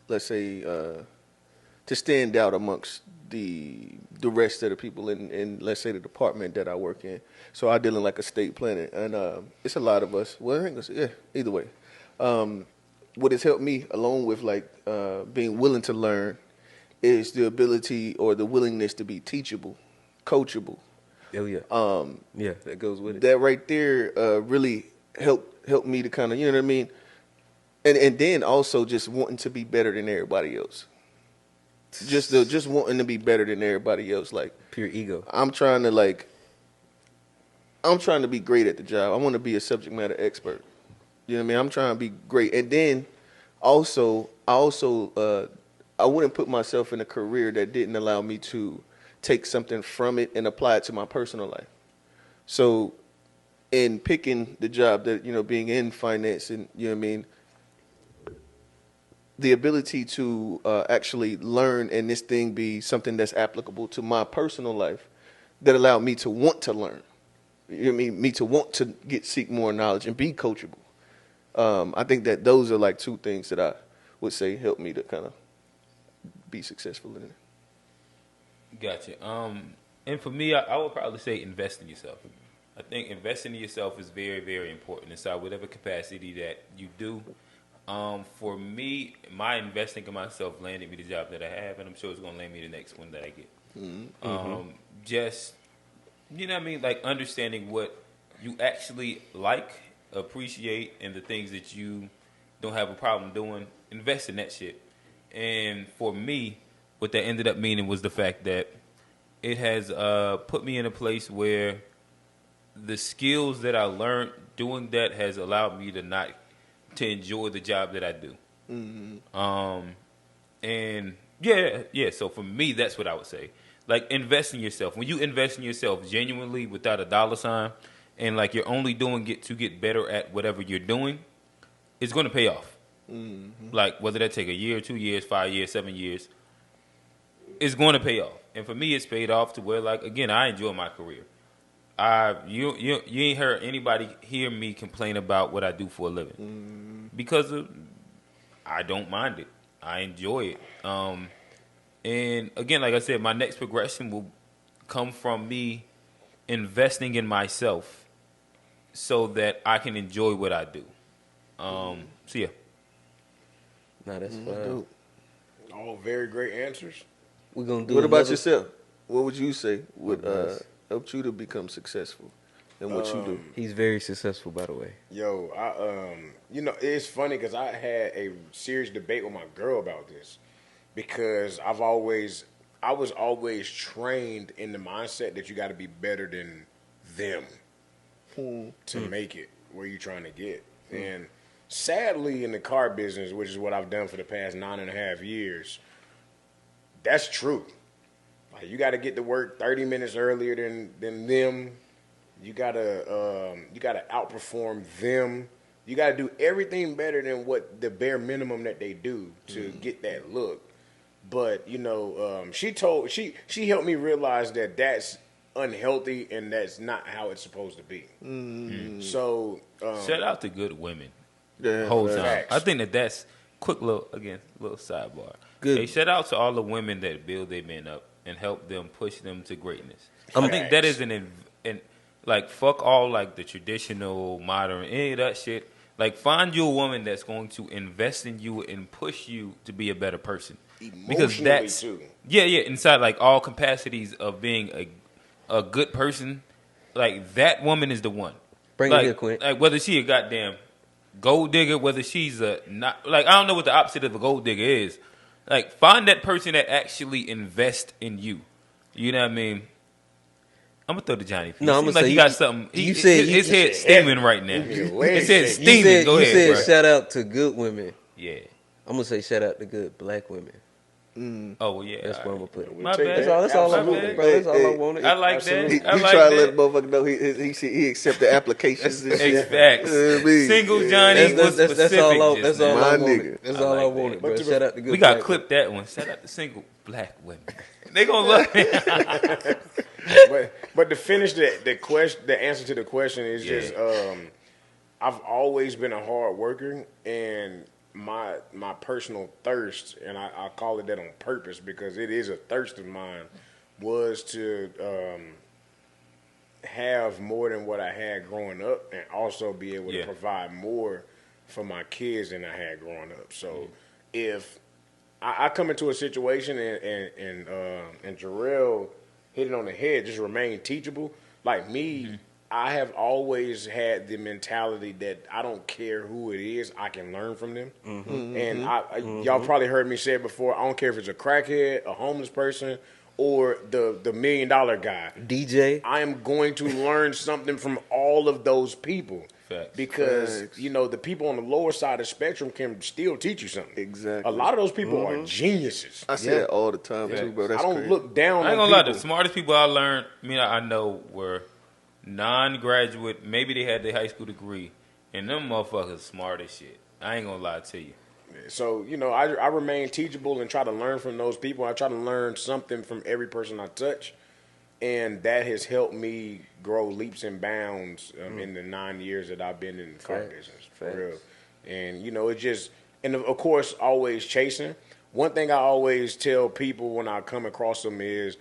let's say, to stand out amongst the rest of the people in let's say the department that I work in. So I deal in like estate planning, and it's a lot of us. Well, I think either way. What has helped me, along with being willing to learn, is the ability or the willingness to be teachable, coachable. Oh yeah. Yeah, that goes with it. That right there really helped me to kind of, you know what I mean? And then also just wanting to be better than everybody else. Just wanting to be better than everybody else. Like, Pure ego. I'm trying to be great at the job. I want to be a subject matter expert. You know what I mean? I'm trying to be great. And then also I wouldn't put myself in a career that didn't allow me to take something from it and apply it to my personal life. So in picking the job that, you know, being in finance and, you know what I mean, the ability to actually learn and this thing be something that's applicable to my personal life that allowed me to want to learn. You know what I mean? Me to want to seek more knowledge and be coachable. I think that those are like two things that I would say help me to kind of be successful in it. Gotcha. And for me, I would probably say invest in yourself. I think investing in yourself is very, very important inside whatever capacity that you do. For me, my investing in myself landed me the job that I have, and I'm sure it's going to land me the next one that I get. Just, you know what I mean? Like understanding what you actually like, appreciate, and the things that you don't have a problem doing, invest in that shit. And for me, what that ended up meaning was the fact that it has put me in a place where the skills that I learned doing that has allowed me to enjoy the job that I do. And yeah. So for me, that's what I would say. Like invest in yourself. When you invest in yourself genuinely without a dollar sign, and like you're only doing it to get better at whatever you're doing, it's going to pay off. Like whether that take a year, 2 years, 5 years, 7 years, it's going to pay off. And for me, it's paid off to where, like, again, I enjoy my career. You ain't heard anybody hear me complain about what I do for a living because I don't mind it. I enjoy it. And again, like I said, my next progression will come from me investing in myself so that I can enjoy what I do. So yeah. Nah, that's fine. Dope. All very great answers. We're gonna do. What about another- yourself? What would you say would Nice. help you to become successful in what you do? He's very successful, by the way. Yo, you know, it's funny because I had a serious debate with my girl about this because I was always trained in the mindset that you got to be better than them to make it where you're trying to get. And sadly, in the car business, which is what I've done for the past 9.5 years, that's true. Like, you got to get to work 30 minutes earlier than them. You gotta outperform them. You gotta do everything better than what the bare minimum that they do to get that look. But you know, she helped me realize that that's unhealthy and that's not how it's supposed to be. So Shout out to good women. Yeah, Whole time. Facts. I think that's little sidebar. Good. Hey, shout out to all the women that build their men up and help them push them to greatness. I'm- I think that is like fuck all like the traditional modern any of that shit. Like find you a woman that's going to invest in you and push you to be a better person. Because emotionally that's too. yeah, inside like all capacities of being a good person, like that woman is the one. Bring it like, here, Quint. Like whether she a goddamn gold digger, whether she's a not like I don't know what the opposite of a gold digger is. Like find that person that actually invests in you. You know what I mean? I'm gonna throw to Johnny. No, I'm Seems gonna like say he you- got something. you said his you- head steaming right now. Your legs His head shaking. You steaming. said, Go you ahead, said bro. shout out to good women. Yeah. I'm gonna say shout out to good black women. Oh well, yeah. That's all what I'm right. gonna put. My Take bad. that. That's all I Absolutely. wanted, bro. That's all I Hey, wanted. I like Absolutely. that. I He like trying to let that. motherfucker know he accept the applications. and shit. Facts. I mean, Single Johnny was specific. That's all. just That's now. all I My wanted. nigga. That's I all I like wanted, that. bro. But to- Shout out to good. We got to black clip that one. Shout out to single black women. They gonna love it. But to finish the answer to the question is Yeah. just I've always been a hard worker, and my personal thirst, and I call it that on purpose because it is a thirst of mine, was to have more than what I had growing up, and also be able Yeah. to provide more for my kids than I had growing up. So if I come into a situation and Jarrell hit it on the head. Just remain teachable. Like me, I have always had the mentality that I don't care who it is, I can learn from them. And y'all probably heard me say it before. I don't care if it's a crackhead, a homeless person, or the $1 million guy. DJ. I am going to learn something from all of those people. Facts. Because, Facts. you know, the people on the lower side of the spectrum can still teach you something. Exactly. A lot of those people are geniuses. I say that all the time too, bro. That's I don't crazy. look down I ain't on gonna lie, people. the smartest people I learned, I know were non-graduate. Maybe they had their high school degree, and them motherfuckers smart as shit. I ain't gonna lie to you. So, you know, I remain teachable and try to learn from those people. I try to learn something from every person I touch. And that has helped me grow leaps and bounds in the 9 years that I've been in the car business. For real. And, you know, it just, and of course, always chasing. One thing I always tell people when I come across them is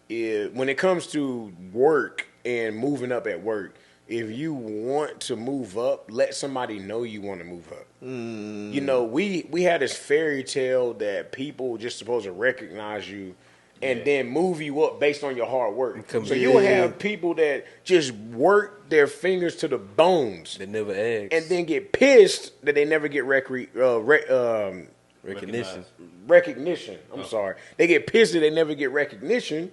when it comes to work and moving up at work, if you want to move up, let somebody know you want to move up. You know, we had this fairy tale that people just supposed to recognize you and then move you up based on your hard work. So you'll have people that just work their fingers to the bones. They never ask. And then get pissed that they never get recognition. Recognition. I'm sorry. They get pissed that they never get recognition.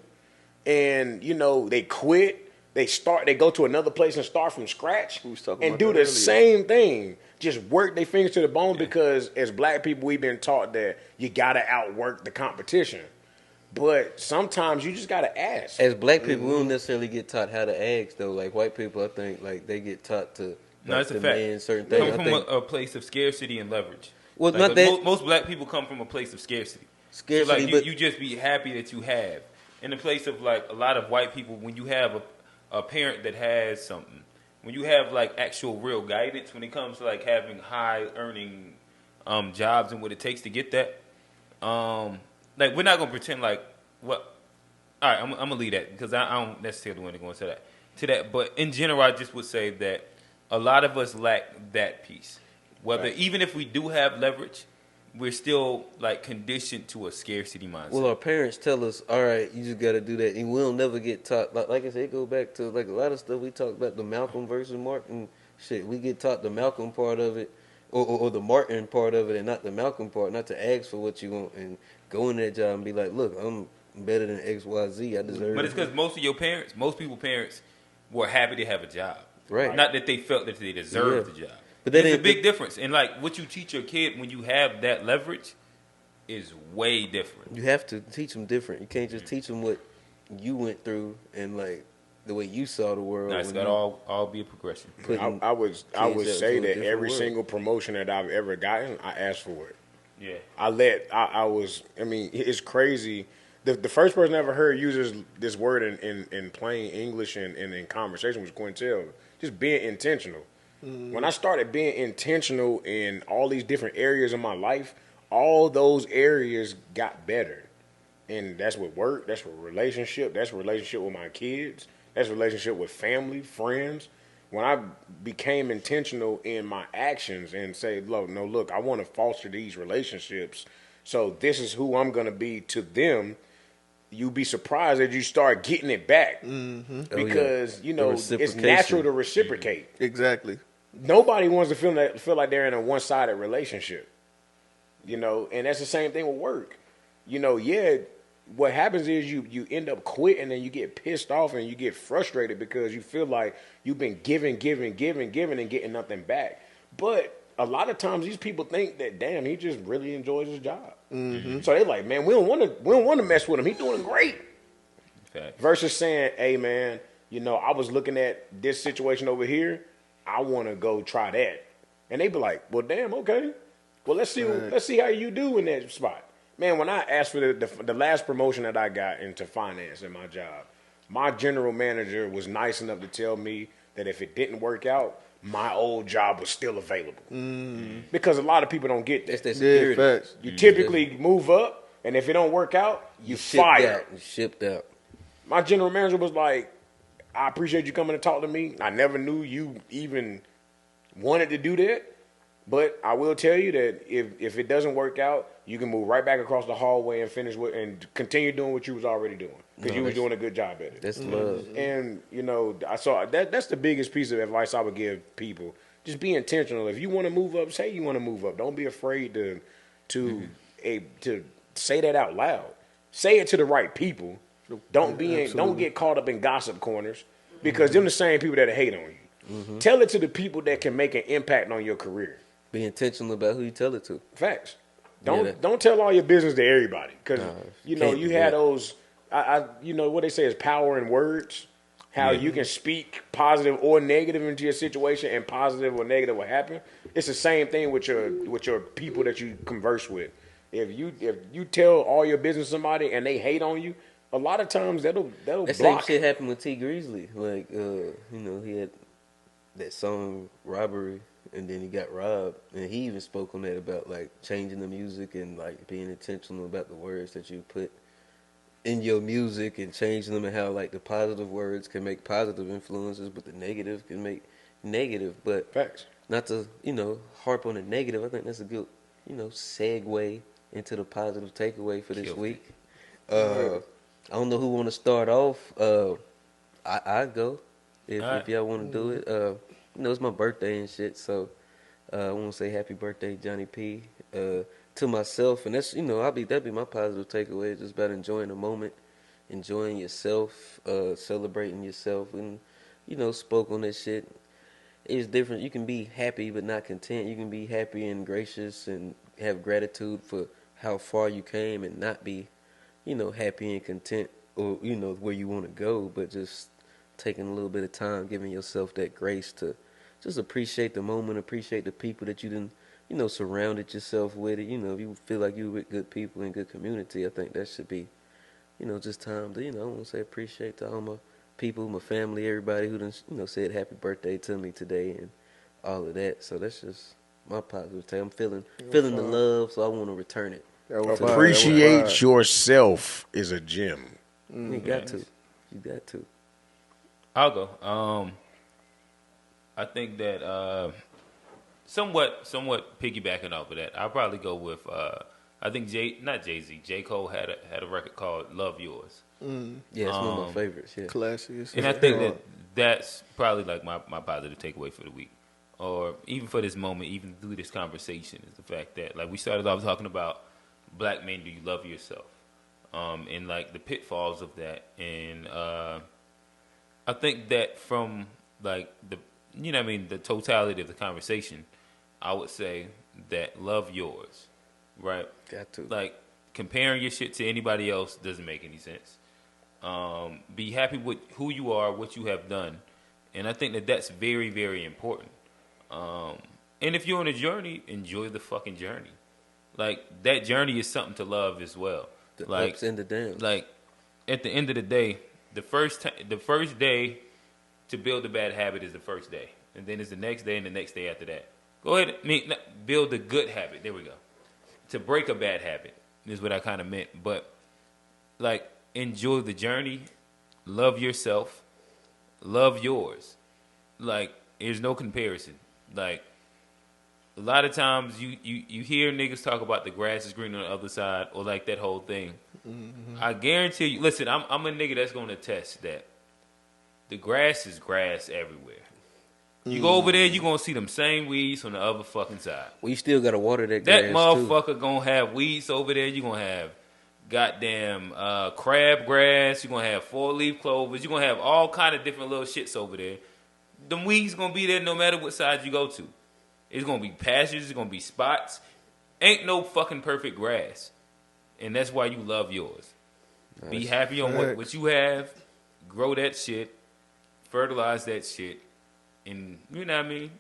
And, you know, they quit. They go to another place and start from scratch and do the same thing. Just work their fingers to the bone because as black people, we've been taught that you got to outwork the competition. But sometimes you just got to ask. As black people, we don't necessarily get taught how to ask, though. Like white people, I think, like they get taught to No, it's a fact. certain Come things. from a place of scarcity and leverage. Well, Like, not that. most black people come from a place of scarcity. Scarcity, so like but you just be happy that you have. In the place of like a lot of white people, when you have a parent that has something, when you have like actual real guidance, when it comes to like having high earning jobs and what it takes to get that, like we're not gonna pretend like what. All right, I'm gonna leave that because I don't necessarily want to go into that. But in general, I just would say that a lot of us lack that piece. Whether even if we do have leverage, we're still like conditioned to a scarcity mindset. Well, our parents tell us, all right, you just got to do that. And we'll never get taught. Like I said, it go back to like a lot of stuff we talked about, the Malcolm versus Martin shit. We get taught the Malcolm part of it or the Martin part of it and not the Malcolm part, not to ask for what you want and go in that job and be like, look, I'm better than XYZ. I deserve But it's it. because most people's parents were happy to have a job. Right. Not that they felt that they deserved the job. But that There's a ain't- big difference. And like what you teach your kid when you have that leverage is way different. You have to teach them different. You can't just teach them what you went through and like the way you saw the world. Now, it's when got you all be a progression. putting I would kids out say to a that different every world. single promotion that I've ever gotten, I asked for it. Yeah. I mean, it's crazy. The first person I ever heard uses this word in plain English and in conversation was Quintel. Just being intentional. When I started being intentional in all these different areas of my life, all those areas got better. And that's with work, that's with relationship, that's relationship with my kids, that's relationship with family, friends. When I became intentional in my actions and say, look, I want to foster these relationships. So this is who I'm going to be to them. You'd be surprised that you start getting it back because, you know, it's natural to reciprocate. Exactly. Nobody wants to feel like they're in a one-sided relationship, you know, and that's the same thing with work. You know, what happens is you end up quitting and you get pissed off and you get frustrated because you feel like you've been giving and getting nothing back. But a lot of times these people think that, damn, he just really enjoys his job. So they're like, man, we don't want to mess with him. He's doing great. Fact. Versus saying, hey, man, you know, I was looking at this situation over here. I want to go try that. And they be like, well, damn, okay. Well, let's see how you do in that spot. Man, when I asked for the last promotion that I got into finance in my job, my general manager was nice enough to tell me that if it didn't work out, my old job was still available. Because a lot of people don't get that. That's that security. facts. You typically move up, and if it don't work out, you fire. You shipped out. My general manager was like, I appreciate you coming to talk to me. I never knew you even wanted to do that. But I will tell you that if it doesn't work out, you can move right back across the hallway and finish with and continue doing what you was already doing because you was doing a good job at it. That's love. And you know, I saw that's the biggest piece of advice I would give people. Just be intentional. If you want to move up, say you want to move up. Don't be afraid to say that out loud. Say it to the right people. Don't get caught up in gossip corners because them the same people that hate on you. Tell it to the people that can make an impact on your career. Be intentional about who you tell it to. Facts. Don't tell all your business to everybody because you had those. You know what they say is power in words. How you can speak positive or negative into your situation, and positive or negative will happen. It's the same thing with your people that you converse with. If you tell all your business to somebody and they hate on you, a lot of times that'll that block. Same shit happened with T Grizzly. Like he had that song Robbery, and then he got robbed, and he even spoke on that about like changing the music and like being intentional about the words that you put in your music and changing them, and how like the positive words can make positive influences, but the negative can make negative. But Facts. Not to harp on the negative. I think that's a good segue into the positive takeaway for this week. I don't know who want to start off. I go if y'all want to do it. It's my birthday and shit, so I want to say happy birthday, Johnny P. To myself, and that's that'd be my positive takeaway. It's just about enjoying the moment, enjoying yourself, celebrating yourself, and spoke on this shit. It's different. You can be happy but not content. You can be happy and gracious and have gratitude for how far you came, and not be, happy and content or where you want to go, but just taking a little bit of time, giving yourself that grace to just appreciate the moment, appreciate the people that you didn't. Surrounded yourself with it. If you feel like you're with good people in good community, I think that should be, just time to, I want to say appreciate to all my people, my family, everybody who done, said happy birthday to me today and all of that. So that's just my positive take. I'm feeling the love, so I want to return it. Appreciate yourself is a gem. You got to. You got to. I'll go. I think that somewhat piggybacking off of that, I'll probably go with I think J. Cole had a record called Love Yours. Yeah, it's one of my favorites. Yeah, classiest. And I think that's probably like my positive takeaway for the week, or even for this moment, even through this conversation, is the fact that like we started off talking about black men, do you love yourself, and like the pitfalls of that, and I think that from like the the totality of the conversation, I would say that love yours, right? Got to. Like comparing your shit to anybody else doesn't make any sense. Be happy with who you are, what you have done, and I think that that's very, very important. And if you're on a journey, enjoy the fucking journey. Like that journey is something to love as well. The like ups and the downs. Like at the end of the day, the first day to build a bad habit is the first day, and then it's the next day and the next day after that. Go ahead, build a good habit. There we go. To break a bad habit is what I kind of meant. But like, enjoy the journey, love yourself, love yours. Like, there's no comparison. Like, a lot of times you hear niggas talk about the grass is green on the other side, or like that whole thing. Mm-hmm. I guarantee you. Listen, I'm a nigga that's going to attest that the grass is grass everywhere. You go over there, you're going to see them same weeds on the other fucking side. Well, you still got to water that grass, that motherfucker going to have weeds over there. You're going to have goddamn crabgrass. You're going to have four-leaf clovers. You're going to have all kind of different little shits over there. Them weeds going to be there no matter what side you go to. It's going to be pastures. It's going to be spots. Ain't no fucking perfect grass. And that's why you love yours. Nice. Be happy on what you have. Grow that shit. Fertilize that shit. And you know what I mean?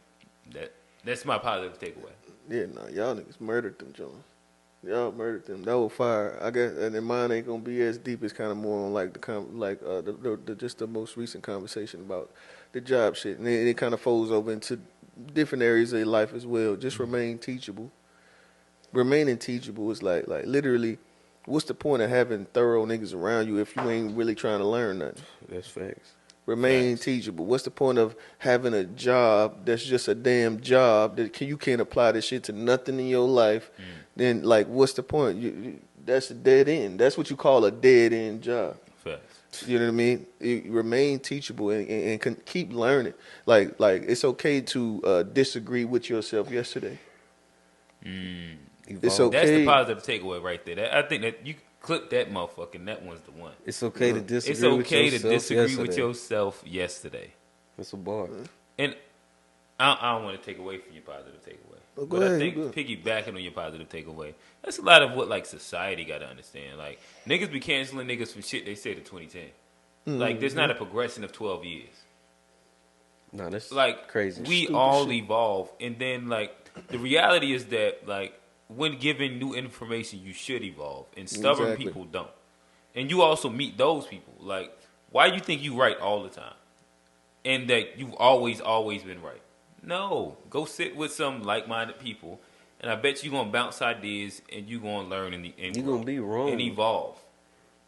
That's my positive takeaway. Yeah, no, y'all niggas murdered them, John. Y'all murdered them. That was fire. I guess, and then mine ain't gonna be as deep. It's kind of more on like the just the most recent conversation about the job shit, and it kind of folds over into different areas of your life as well. Just remain teachable. Remaining teachable is like literally, what's the point of having thorough niggas around you if you ain't really trying to learn nothing? That's facts. Remain Facts. teachable. What's the point of having a job that's just a damn job that you can't apply this shit to nothing in your life? Then like, what's the point? That's a dead end. That's what you call a dead end job. Facts. You know what I mean? You remain teachable and can keep learning. Like it's okay to disagree with yourself yesterday. It's okay. That's the positive takeaway right there. I think that you clip that motherfucker, and that one's the one. It's okay to disagree. It's okay with to yourself disagree yesterday. with yourself yesterday. It's a bar. And I don't want to take away from your positive takeaway. Oh, go But ahead, I think go ahead. piggybacking on your positive takeaway, that's a lot of what like society got to understand. Like niggas be canceling niggas for shit they said in 2010. Like there's not a progression of 12 years. No, that's Like crazy. we Stupid all shit. evolve, and then like the reality is that like when given new information, you should evolve, and stubborn Exactly. people don't. And you also meet those people. Like, why you think you right all the time, and that you've always been right? No, go sit with some like-minded people, and I bet you gonna bounce ideas, and you gonna learn and You gonna be wrong. and evolve.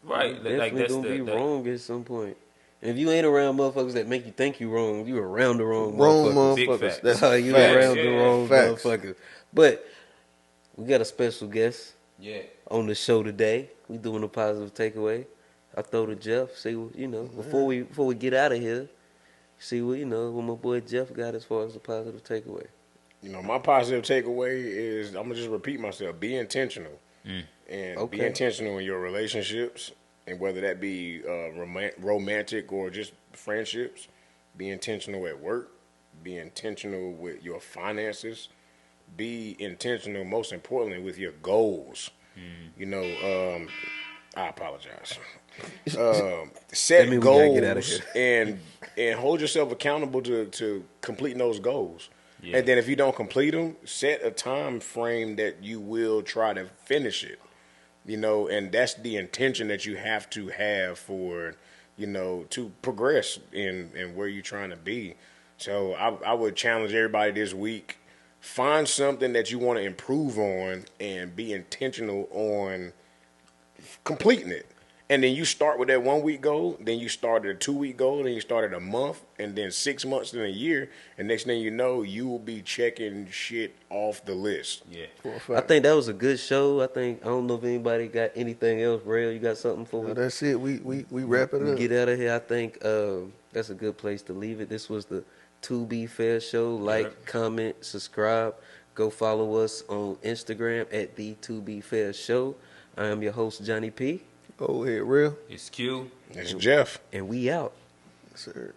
Right, You like definitely that's gonna be the wrong at some point. And if you ain't around motherfuckers that make you think you wrong, you around the wrong Wrong motherfuckers. Big motherfuckers. facts. That's You facts. around the Yeah. wrong Facts. motherfuckers. But we got a special guest yeah. on the show today. We doing a positive takeaway. I throw to Jeff. See what before we get out of here. See what what my boy Jeff got as far as the positive takeaway. You know, my positive takeaway is I'm gonna just repeat myself: be intentional, and be Okay. intentional in your relationships, and whether that be romantic or just friendships. Be intentional at work. Be intentional with your finances. Be intentional, most importantly, with your goals. You know, I apologize. Set That mean we gotta goals get outta here. and hold yourself accountable to completing those goals. Yeah. And then if you don't complete them, set a time frame that you will try to finish it. You know, and that's the intention that you have to have for, to progress in where you're trying to be. So I would challenge everybody this week, find something that you want to improve on and be intentional on completing it. And then you start with that 1 week goal, then you started a 2 week goal, then you started a month, and then 6 months, then a year. And next thing you know, you will be checking shit off the list. Yeah. I think that was a good show. I don't know if anybody got anything else. Rail, you got something for No, me? that's it. We wrap it We up. get out of here. I think that's a good place to leave it. This was the To Be Fair show. Like, comment, subscribe. Go follow us on Instagram at the To Be Fair show. I am your host, Johnny P. Oh, here, real. It's Q. It's Jeff. And we out. Sir.